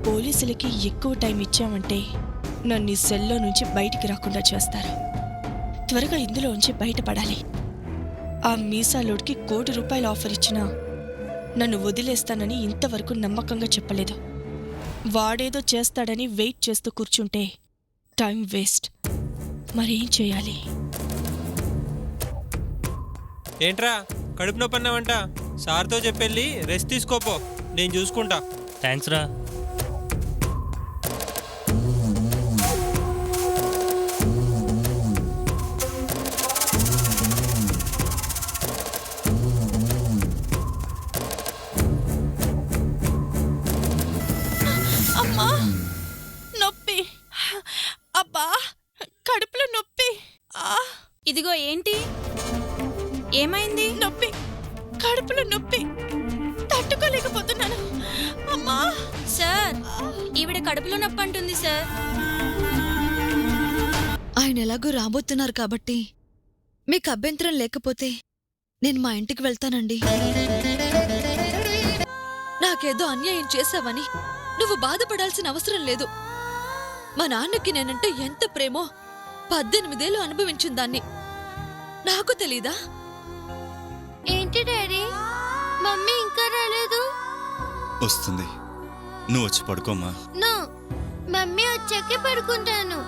పోలీసులకి ఎక్కువ టైం ఇచ్చామంటే నన్ను ఈ సెల్లో నుంచి బయటికి రాకుండా చేస్తారు. త్వరగా ఇందులోంచి బయటపడాలి. ఆ మీసాలోడ్కి ₹1,00,00,000 ఆఫర్ ఇచ్చినా నన్ను వదిలేస్తానని ఇంతవరకు నమ్మకంగా చెప్పలేదు. వాడేదో చేస్తాడని వెయిట్ చేస్తూ కూర్చుంటే టైం వేస్ట్. మరేం చేయాలి? ఏంట్రా కడుపు నొప్పి అన్నావంట? సార్తో చెప్పెళ్ళి రెస్ట్ తీసుకోపో, నేను చూసుకుంటా. థ్యాంక్స్ రా. అమ్మా, నొప్పి. అబ్బా, కడుపులో నొప్పి. ఇదిగో ఏంటి? ఏమైంది? నొప్పి, కడుపులో నొప్పి. తట్టుకోలేకపోతున్నాను. అమ్మా. సార్, ఈవిడ కడుపులో నొప్పి అంటుంది సార్. ఆయన ఎలాగో రాబోతున్నారు కాబట్టి మీకు అభ్యంతరం లేకపోతే నేను మా ఇంటికి వెళ్తానండి. నాకేదో అన్యాయం చేశావని నువ్వు బాధపడాల్సిన అవసరం లేదు. మా నాన్నకి నేనంటే ఎంత ప్రేమో 18 ఏళ్ళు అనుభవించిన దాన్ని. నాకు తెలీదా? ఏంటి డాడీ, మమ్మీ ఇంకా రాలేదు? వస్తుంది, నువ్వు వచ్చి పడుకోమ్మా. నో, మమ్మీ వచ్చాకే పడుకుంటాను.